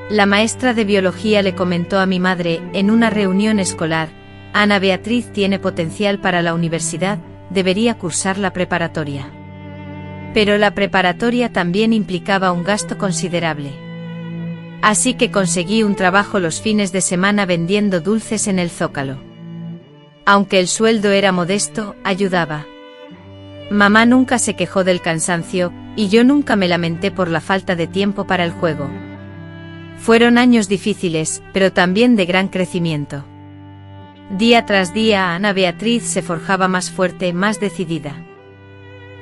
La maestra de biología le comentó a mi madre, en una reunión escolar: Ana Beatriz tiene potencial para la universidad, debería cursar la preparatoria. Pero la preparatoria también implicaba un gasto considerable. Así que conseguí un trabajo los fines de semana vendiendo dulces en el Zócalo. Aunque el sueldo era modesto, ayudaba. Mamá nunca se quejó del cansancio, y yo nunca me lamenté por la falta de tiempo para el juego. Fueron años difíciles, pero también de gran crecimiento. Día tras día Ana Beatriz se forjaba más fuerte, más decidida.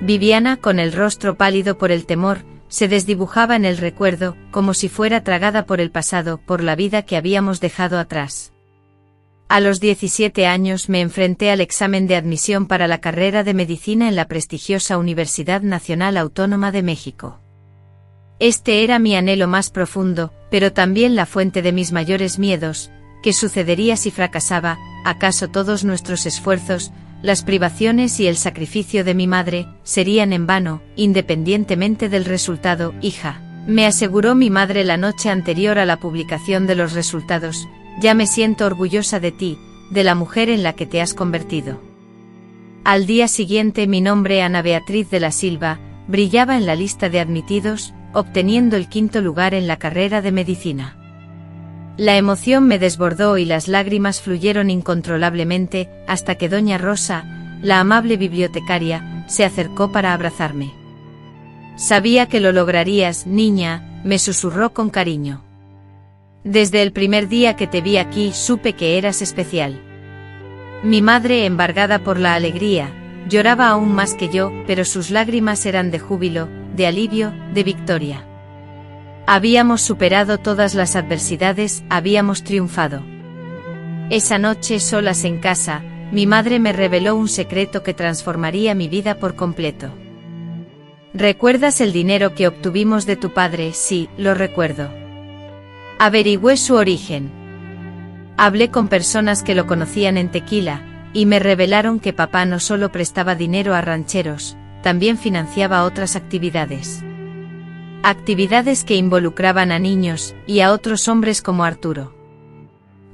Viviana, con el rostro pálido por el temor, se desdibujaba en el recuerdo, como si fuera tragada por el pasado, por la vida que habíamos dejado atrás. A los 17 años me enfrenté al examen de admisión para la carrera de medicina en la prestigiosa Universidad Nacional Autónoma de México. Este era mi anhelo más profundo, pero también la fuente de mis mayores miedos. ¿Qué sucedería si fracasaba? ¿Acaso todos nuestros esfuerzos, las privaciones y el sacrificio de mi madre, serían en vano, independientemente del resultado? Hija, me aseguró mi madre la noche anterior a la publicación de los resultados, ya me siento orgullosa de ti, de la mujer en la que te has convertido. Al día siguiente mi nombre, Ana Beatriz de la Silva, brillaba en la lista de admitidos, obteniendo el 5º lugar en la carrera de medicina. La emoción me desbordó y las lágrimas fluyeron incontrolablemente, hasta que doña Rosa, la amable bibliotecaria, se acercó para abrazarme. Sabía que lo lograrías, niña, me susurró con cariño. Desde el primer día que te vi aquí supe que eras especial. Mi madre, embargada por la alegría, lloraba aún más que yo, pero sus lágrimas eran de júbilo, de alivio, de victoria. Habíamos superado todas las adversidades, habíamos triunfado. Esa noche, solas en casa, mi madre me reveló un secreto que transformaría mi vida por completo. ¿Recuerdas el dinero que obtuvimos de tu padre? Sí, lo recuerdo. Averigüé su origen. Hablé con personas que lo conocían en Tequila, y me revelaron que papá no solo prestaba dinero a rancheros, también financiaba otras actividades. Actividades que involucraban a niños, y a otros hombres como Arturo.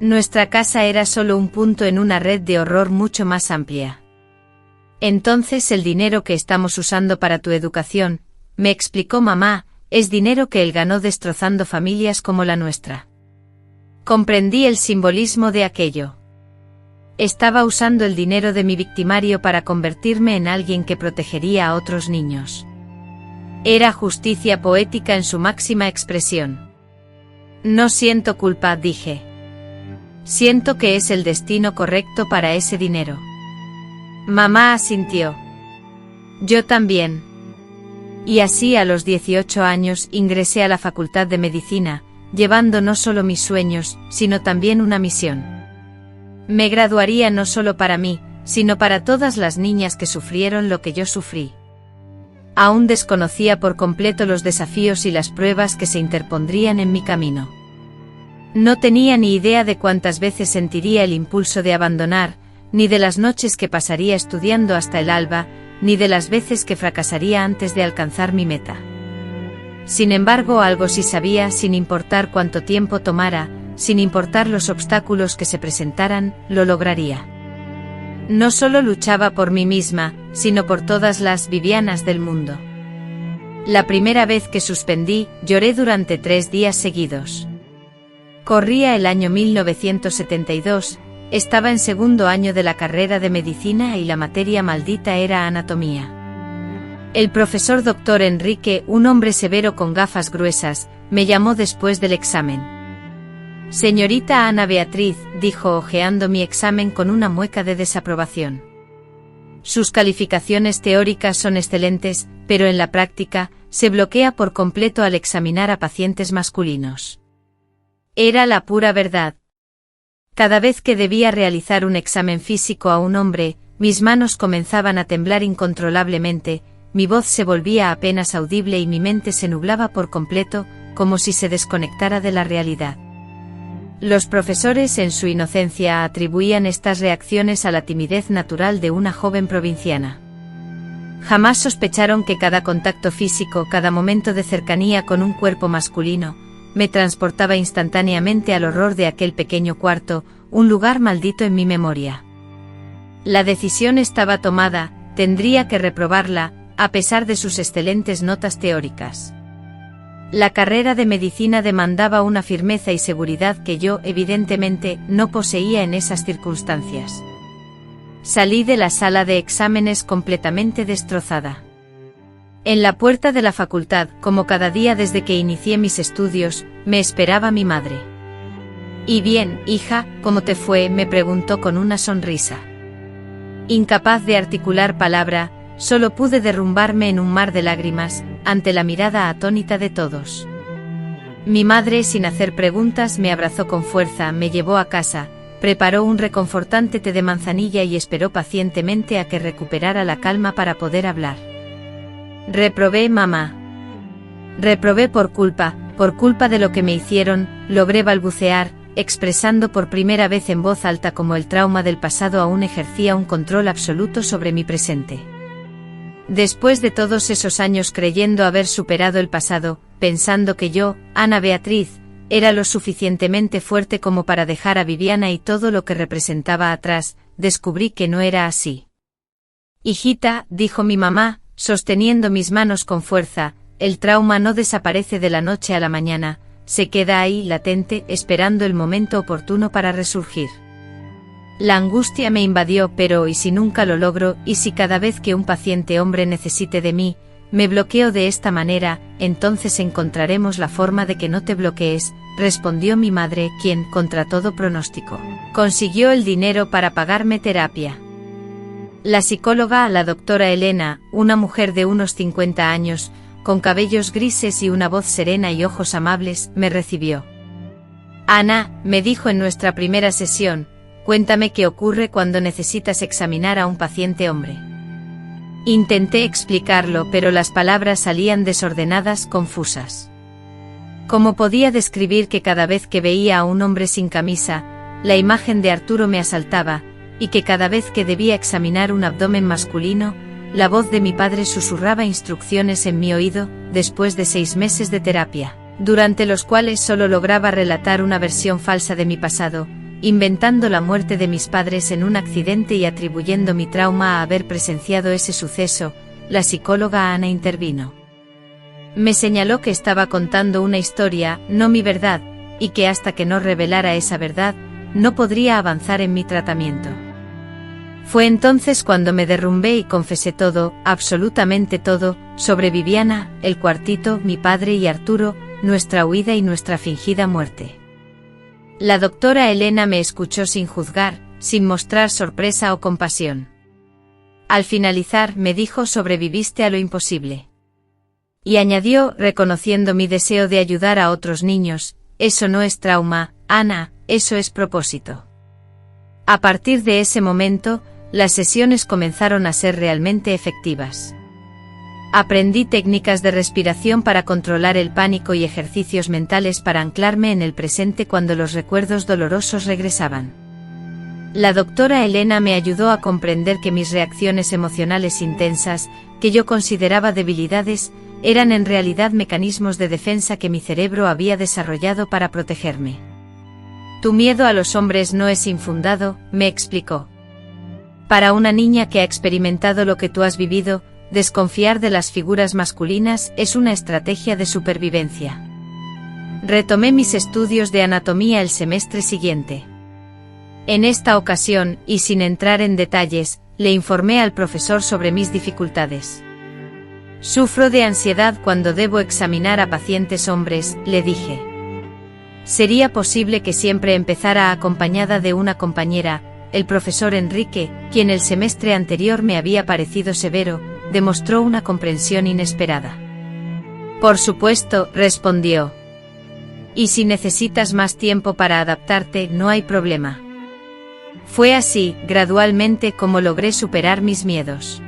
Nuestra casa era solo un punto en una red de horror mucho más amplia. Entonces el dinero que estamos usando para tu educación, me explicó mamá, es dinero que él ganó destrozando familias como la nuestra. Comprendí el simbolismo de aquello. Estaba usando el dinero de mi victimario para convertirme en alguien que protegería a otros niños. Era justicia poética en su máxima expresión. No siento culpa, dije. Siento que es el destino correcto para ese dinero. Mamá asintió. Yo también. Y así a los 18 años ingresé a la Facultad de Medicina, llevando no solo mis sueños, sino también una misión. Me graduaría no solo para mí, sino para todas las niñas que sufrieron lo que yo sufrí. Aún desconocía por completo los desafíos y las pruebas que se interpondrían en mi camino. No tenía ni idea de cuántas veces sentiría el impulso de abandonar, ni de las noches que pasaría estudiando hasta el alba, ni de las veces que fracasaría antes de alcanzar mi meta. Sin embargo, algo sí sabía, sin importar cuánto tiempo tomara, sin importar los obstáculos que se presentaran, lo lograría. No solo luchaba por mí misma, sino por todas las Vivianas del mundo. La primera vez que suspendí, lloré durante 3 días seguidos. Corría el año 1972, estaba en segundo año de la carrera de medicina y la materia maldita era anatomía. El profesor Dr. Enrique, un hombre severo con gafas gruesas, me llamó después del examen. «Señorita Ana Beatriz», dijo hojeando mi examen con una mueca de desaprobación. «Sus calificaciones teóricas son excelentes, pero en la práctica, se bloquea por completo al examinar a pacientes masculinos». Era la pura verdad. Cada vez que debía realizar un examen físico a un hombre, mis manos comenzaban a temblar incontrolablemente, mi voz se volvía apenas audible y mi mente se nublaba por completo, como si se desconectara de la realidad. Los profesores en su inocencia atribuían estas reacciones a la timidez natural de una joven provinciana. Jamás sospecharon que cada contacto físico, cada momento de cercanía con un cuerpo masculino, me transportaba instantáneamente al horror de aquel pequeño cuarto, un lugar maldito en mi memoria. La decisión estaba tomada, tendría que reprobarla, a pesar de sus excelentes notas teóricas. La carrera de medicina demandaba una firmeza y seguridad que yo, evidentemente, no poseía en esas circunstancias. Salí de la sala de exámenes completamente destrozada. En la puerta de la facultad, como cada día desde que inicié mis estudios, me esperaba mi madre. «¿Y bien, hija, cómo te fue?», me preguntó con una sonrisa. Incapaz de articular palabra, solo pude derrumbarme en un mar de lágrimas, ante la mirada atónita de todos. Mi madre, sin hacer preguntas, me abrazó con fuerza, me llevó a casa, preparó un reconfortante té de manzanilla y esperó pacientemente a que recuperara la calma para poder hablar. «Reprobé, mamá. Reprobé por culpa de lo que me hicieron», logré balbucear, expresando por primera vez en voz alta cómo el trauma del pasado aún ejercía un control absoluto sobre mi presente. Después de todos esos años creyendo haber superado el pasado, pensando que yo, Ana Beatriz, era lo suficientemente fuerte como para dejar a Viviana y todo lo que representaba atrás, descubrí que no era así. «Hijita», dijo mi mamá, sosteniendo mis manos con fuerza, «el trauma no desaparece de la noche a la mañana, se queda ahí latente, esperando el momento oportuno para resurgir». La angustia me invadió, pero ¿y si nunca lo logro? ¿Y si cada vez que un paciente hombre necesite de mí, me bloqueo de esta manera? «Entonces encontraremos la forma de que no te bloquees», respondió mi madre, quien, contra todo pronóstico, consiguió el dinero para pagarme terapia. La psicóloga, la doctora Elena, una mujer de unos 50 años, con cabellos grises y una voz serena y ojos amables, me recibió. «Ana», me dijo en nuestra primera sesión, «cuéntame qué ocurre cuando necesitas examinar a un paciente hombre». Intenté explicarlo, pero las palabras salían desordenadas, confusas. ¿Cómo podía describir que cada vez que veía a un hombre sin camisa, la imagen de Arturo me asaltaba, y que cada vez que debía examinar un abdomen masculino, la voz de mi padre susurraba instrucciones en mi oído? Después de 6 meses de terapia, durante los cuales solo lograba relatar una versión falsa de mi pasado, inventando la muerte de mis padres en un accidente y atribuyendo mi trauma a haber presenciado ese suceso, la psicóloga Ana intervino. Me señaló que estaba contando una historia, no mi verdad, y que hasta que no revelara esa verdad, no podría avanzar en mi tratamiento. Fue entonces cuando me derrumbé y confesé todo, absolutamente todo, sobre Viviana, el cuartito, mi padre y Arturo, nuestra huida y nuestra fingida muerte. La doctora Elena me escuchó sin juzgar, sin mostrar sorpresa o compasión. Al finalizar, me dijo: «sobreviviste a lo imposible». Y añadió, reconociendo mi deseo de ayudar a otros niños: «Eso no es trauma, Ana, eso es propósito». A partir de ese momento, las sesiones comenzaron a ser realmente efectivas. Aprendí técnicas de respiración para controlar el pánico y ejercicios mentales para anclarme en el presente cuando los recuerdos dolorosos regresaban. La doctora Elena me ayudó a comprender que mis reacciones emocionales intensas, que yo consideraba debilidades, eran en realidad mecanismos de defensa que mi cerebro había desarrollado para protegerme. Tu miedo a los hombres no es infundado, me explicó. Para una niña que ha experimentado lo que tú has vivido, desconfiar de las figuras masculinas es una estrategia de supervivencia. Retomé mis estudios de anatomía el semestre siguiente. En esta ocasión, y sin entrar en detalles, le informé al profesor sobre mis dificultades. Sufro de ansiedad cuando debo examinar a pacientes hombres, le dije. Sería posible que siempre empezara acompañada de una compañera. El profesor Enrique, quien el semestre anterior me había parecido severo, demostró una comprensión inesperada. Por supuesto, respondió. Y si necesitas más tiempo para adaptarte, no hay problema. Fue así, gradualmente, como logré superar mis miedos.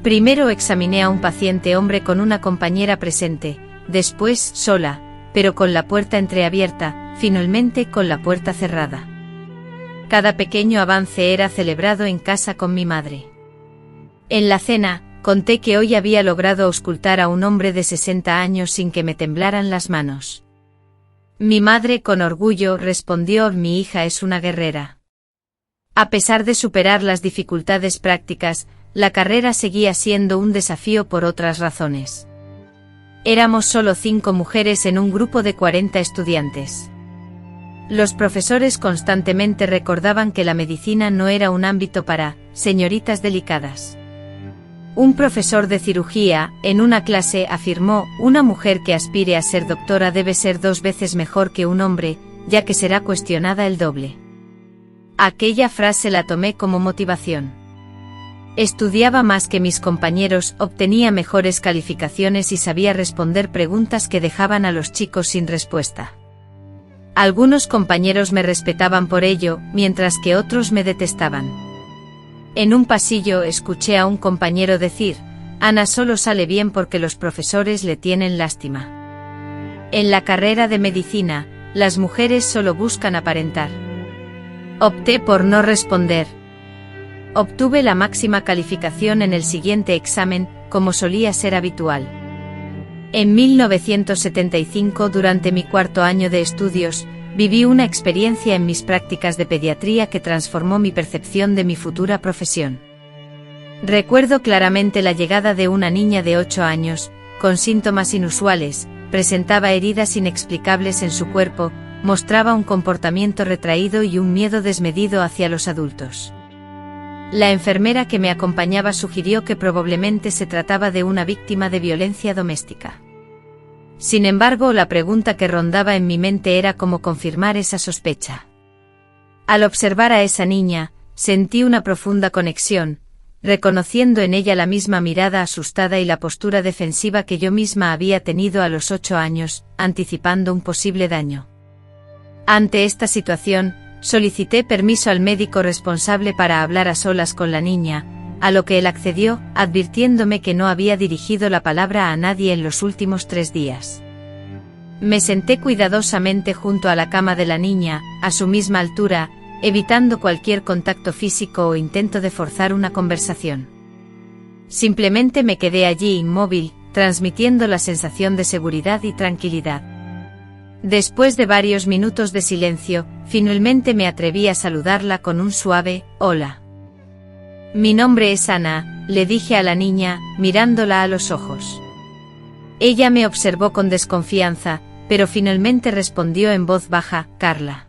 Primero examiné a un paciente hombre con una compañera presente, después sola, pero con la puerta entreabierta, finalmente con la puerta cerrada. Cada pequeño avance era celebrado en casa con mi madre. En la cena, conté que hoy había logrado auscultar a un hombre de 60 años sin que me temblaran las manos. Mi madre con orgullo respondió: mi hija es una guerrera. A pesar de superar las dificultades prácticas, la carrera seguía siendo un desafío por otras razones. Éramos solo 5 mujeres en un grupo de 40 estudiantes. Los profesores constantemente recordaban que la medicina no era un ámbito para señoritas delicadas. Un profesor de cirugía, en una clase, afirmó: una mujer que aspire a ser doctora debe ser 2 veces mejor que un hombre, ya que será cuestionada el doble. Aquella frase la tomé como motivación. Estudiaba más que mis compañeros, obtenía mejores calificaciones y sabía responder preguntas que dejaban a los chicos sin respuesta. Algunos compañeros me respetaban por ello, mientras que otros me detestaban. En un pasillo escuché a un compañero decir: Ana solo sale bien porque los profesores le tienen lástima. En la carrera de medicina, las mujeres solo buscan aparentar. Opté por no responder. Obtuve la máxima calificación en el siguiente examen, como solía ser habitual. En 1975, durante mi 4º año de estudios, viví una experiencia en mis prácticas de pediatría que transformó mi percepción de mi futura profesión. Recuerdo claramente la llegada de una niña de 8 años, con síntomas inusuales, presentaba heridas inexplicables en su cuerpo, mostraba un comportamiento retraído y un miedo desmedido hacia los adultos. La enfermera que me acompañaba sugirió que probablemente se trataba de una víctima de violencia doméstica. Sin embargo, la pregunta que rondaba en mi mente era cómo confirmar esa sospecha. Al observar a esa niña, sentí una profunda conexión, reconociendo en ella la misma mirada asustada y la postura defensiva que yo misma había tenido a los 8 años, anticipando un posible daño. Ante esta situación, solicité permiso al médico responsable para hablar a solas con la niña, a lo que él accedió, advirtiéndome que no había dirigido la palabra a nadie en los últimos 3 días. Me senté cuidadosamente junto a la cama de la niña, a su misma altura, evitando cualquier contacto físico o intento de forzar una conversación. Simplemente me quedé allí inmóvil, transmitiendo la sensación de seguridad y tranquilidad. Después de varios minutos de silencio, finalmente me atreví a saludarla con un suave «Hola». «Mi nombre es Ana», le dije a la niña, mirándola a los ojos. Ella me observó con desconfianza, pero finalmente respondió en voz baja: «Carla».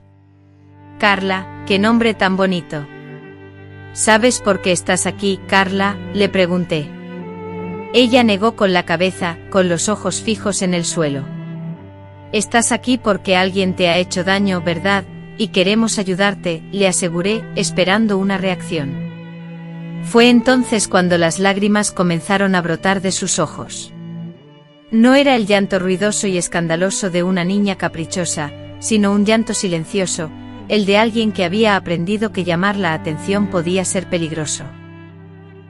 «Carla, qué nombre tan bonito». «¿Sabes por qué estás aquí, Carla?», le pregunté. Ella negó con la cabeza, con los ojos fijos en el suelo. «Estás aquí porque alguien te ha hecho daño, ¿verdad? Y queremos ayudarte», le aseguré, esperando una reacción. Fue entonces cuando las lágrimas comenzaron a brotar de sus ojos. No era el llanto ruidoso y escandaloso de una niña caprichosa, sino un llanto silencioso, el de alguien que había aprendido que llamar la atención podía ser peligroso.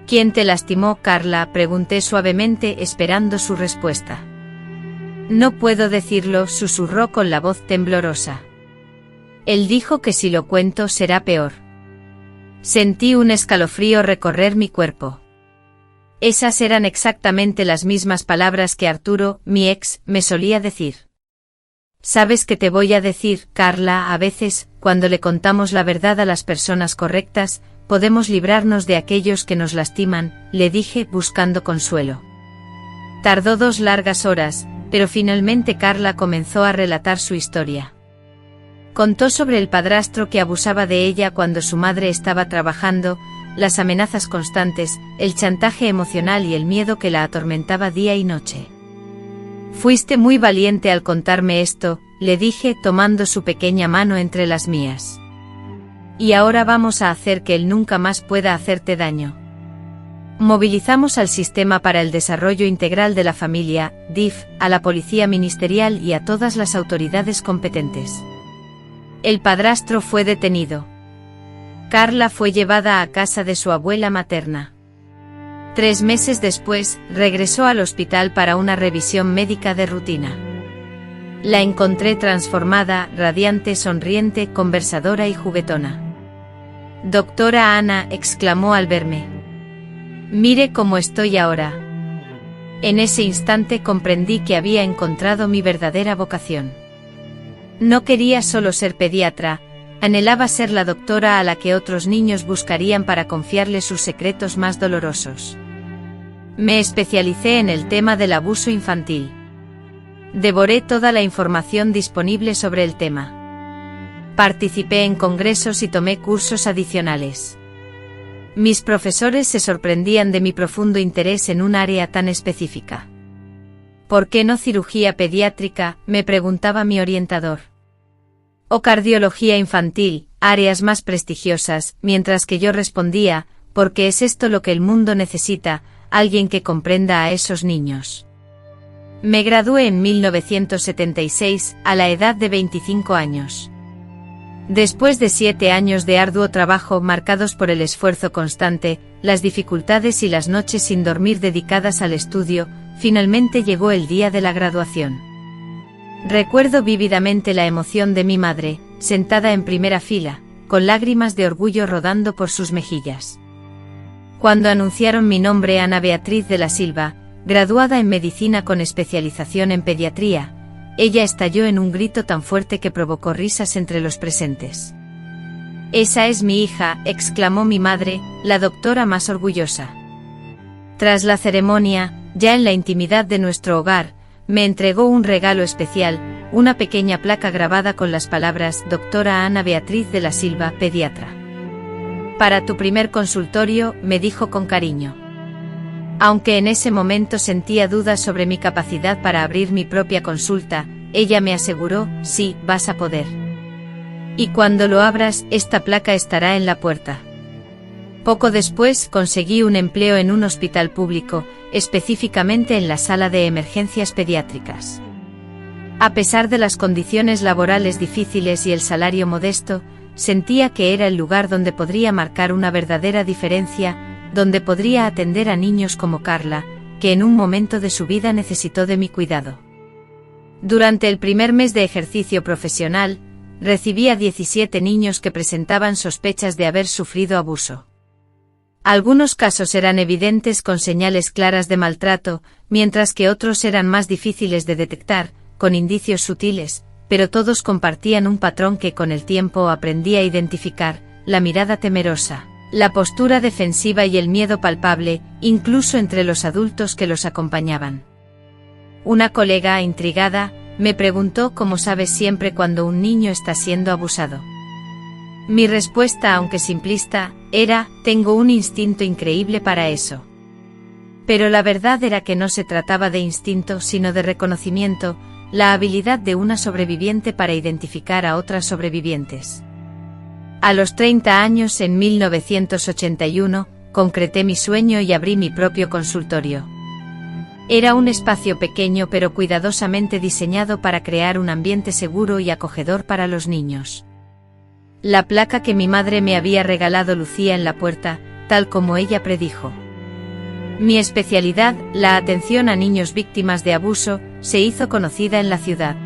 ¿Quién te lastimó, Carla?, pregunté suavemente, esperando su respuesta. No puedo decirlo, susurró con la voz temblorosa. Él dijo que si lo cuento será peor. Sentí un escalofrío recorrer mi cuerpo. Esas eran exactamente las mismas palabras que Arturo, mi ex, me solía decir. ¿Sabes qué te voy a decir, Carla? A veces, cuando le contamos la verdad a las personas correctas, podemos librarnos de aquellos que nos lastiman, le dije, buscando consuelo. Tardó 2 largas horas, pero finalmente Carla comenzó a relatar su historia. Contó sobre el padrastro que abusaba de ella cuando su madre estaba trabajando, las amenazas constantes, el chantaje emocional y el miedo que la atormentaba día y noche. Fuiste muy valiente al contarme esto, le dije, tomando su pequeña mano entre las mías. Y ahora vamos a hacer que él nunca más pueda hacerte daño. Movilizamos al Sistema para el Desarrollo Integral de la Familia, DIF, a la Policía Ministerial y a todas las autoridades competentes. El padrastro fue detenido. Carla fue llevada a casa de su abuela materna. 3 meses después, regresó al hospital para una revisión médica de rutina. La encontré transformada, radiante, sonriente, conversadora y juguetona. «Doctora Ana», exclamó al verme. «Mire cómo estoy ahora». En ese instante comprendí que había encontrado mi verdadera vocación. No quería solo ser pediatra, anhelaba ser la doctora a la que otros niños buscarían para confiarle sus secretos más dolorosos. Me especialicé en el tema del abuso infantil. Devoré toda la información disponible sobre el tema. Participé en congresos y tomé cursos adicionales. Mis profesores se sorprendían de mi profundo interés en un área tan específica. ¿Por qué no cirugía pediátrica?, me preguntaba mi orientador. O cardiología infantil, áreas más prestigiosas, mientras que yo respondía, porque es esto lo que el mundo necesita, alguien que comprenda a esos niños. Me gradué en 1976, a la edad de 25 años. Después de 7 años de arduo trabajo marcados por el esfuerzo constante, las dificultades y las noches sin dormir dedicadas al estudio, finalmente llegó el día de la graduación. Recuerdo vívidamente la emoción de mi madre, sentada en primera fila, con lágrimas de orgullo rodando por sus mejillas. Cuando anunciaron mi nombre, Ana Beatriz de la Silva, graduada en medicina con especialización en pediatría, ella estalló en un grito tan fuerte que provocó risas entre los presentes. «Esa es mi hija», exclamó mi madre, la doctora más orgullosa. Tras la ceremonia, ya en la intimidad de nuestro hogar, me entregó un regalo especial, una pequeña placa grabada con las palabras «Doctora Ana Beatriz de la Silva, pediatra». «Para tu primer consultorio», me dijo con cariño. Aunque en ese momento sentía dudas sobre mi capacidad para abrir mi propia consulta, ella me aseguró, «Sí, vas a poder. Y cuando lo abras, esta placa estará en la puerta». Poco después conseguí un empleo en un hospital público, específicamente en la sala de emergencias pediátricas. A pesar de las condiciones laborales difíciles y el salario modesto, sentía que era el lugar donde podría marcar una verdadera diferencia, donde podría atender a niños como Carla, que en un momento de su vida necesitó de mi cuidado. Durante el primer mes de ejercicio profesional, recibí a 17 niños que presentaban sospechas de haber sufrido abuso. Algunos casos eran evidentes con señales claras de maltrato, mientras que otros eran más difíciles de detectar, con indicios sutiles, pero todos compartían un patrón que con el tiempo aprendí a identificar: la mirada temerosa, la postura defensiva y el miedo palpable, incluso entre los adultos que los acompañaban. Una colega, intrigada, me preguntó cómo sabes siempre cuando un niño está siendo abusado. Mi respuesta, aunque simplista, era: tengo un instinto increíble para eso. Pero la verdad era que no se trataba de instinto sino de reconocimiento, la habilidad de una sobreviviente para identificar a otras sobrevivientes. A los 30 años, en 1981, concreté mi sueño y abrí mi propio consultorio. Era un espacio pequeño pero cuidadosamente diseñado para crear un ambiente seguro y acogedor para los niños. La placa que mi madre me había regalado lucía en la puerta, tal como ella predijo. Mi especialidad, la atención a niños víctimas de abuso, se hizo conocida en la ciudad.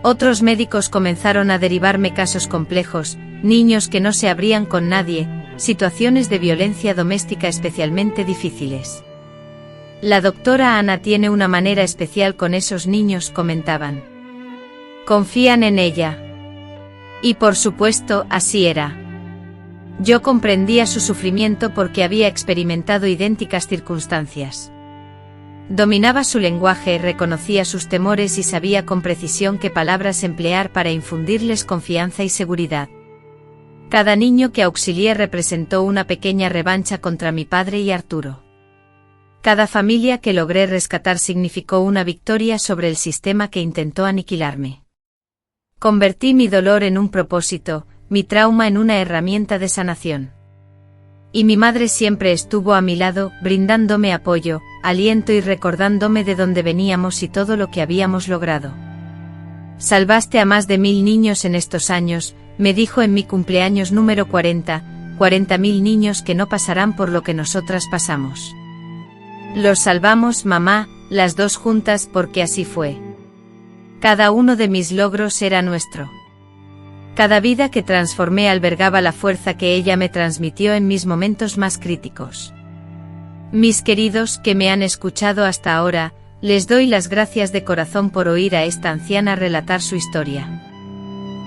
Otros médicos comenzaron a derivarme casos complejos, niños que no se abrían con nadie, situaciones de violencia doméstica especialmente difíciles. La doctora Ana tiene una manera especial con esos niños, comentaban. Confían en ella. Y por supuesto, así era. Yo comprendía su sufrimiento porque había experimentado idénticas circunstancias. Dominaba su lenguaje, reconocía sus temores y sabía con precisión qué palabras emplear para infundirles confianza y seguridad. Cada niño que auxilié representó una pequeña revancha contra mi padre y Arturo. Cada familia que logré rescatar significó una victoria sobre el sistema que intentó aniquilarme. Convertí mi dolor en un propósito, mi trauma en una herramienta de sanación. Y mi madre siempre estuvo a mi lado, brindándome apoyo, aliento y recordándome de dónde veníamos y todo lo que habíamos logrado. Salvaste a más de 1000 niños en estos años, me dijo en mi cumpleaños número 40.000 niños que no pasarán por lo que nosotras pasamos. Los salvamos, mamá, las dos juntas, porque así fue. Cada uno de mis logros era nuestro. Cada vida que transformé albergaba la fuerza que ella me transmitió en mis momentos más críticos. Mis queridos que me han escuchado hasta ahora, les doy las gracias de corazón por oír a esta anciana relatar su historia.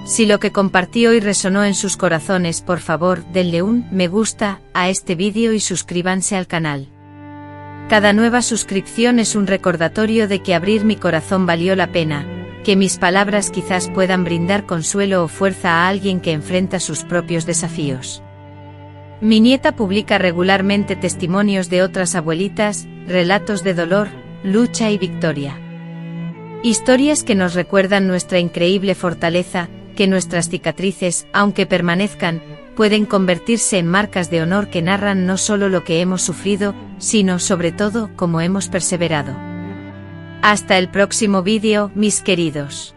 Si lo que compartí hoy resonó en sus corazones, por favor, denle un me gusta a este vídeo y suscríbanse al canal. Cada nueva suscripción es un recordatorio de que abrir mi corazón valió la pena, que mis palabras quizás puedan brindar consuelo o fuerza a alguien que enfrenta sus propios desafíos. Mi nieta publica regularmente testimonios de otras abuelitas, relatos de dolor, lucha y victoria. Historias que nos recuerdan nuestra increíble fortaleza, que nuestras cicatrices, aunque permanezcan, pueden convertirse en marcas de honor que narran no solo lo que hemos sufrido, sino sobre todo cómo hemos perseverado. Hasta el próximo vídeo, mis queridos.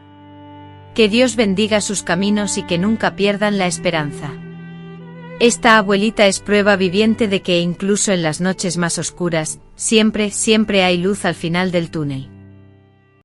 Que Dios bendiga sus caminos y que nunca pierdan la esperanza. Esta abuelita es prueba viviente de que incluso en las noches más oscuras, siempre hay luz al final del túnel.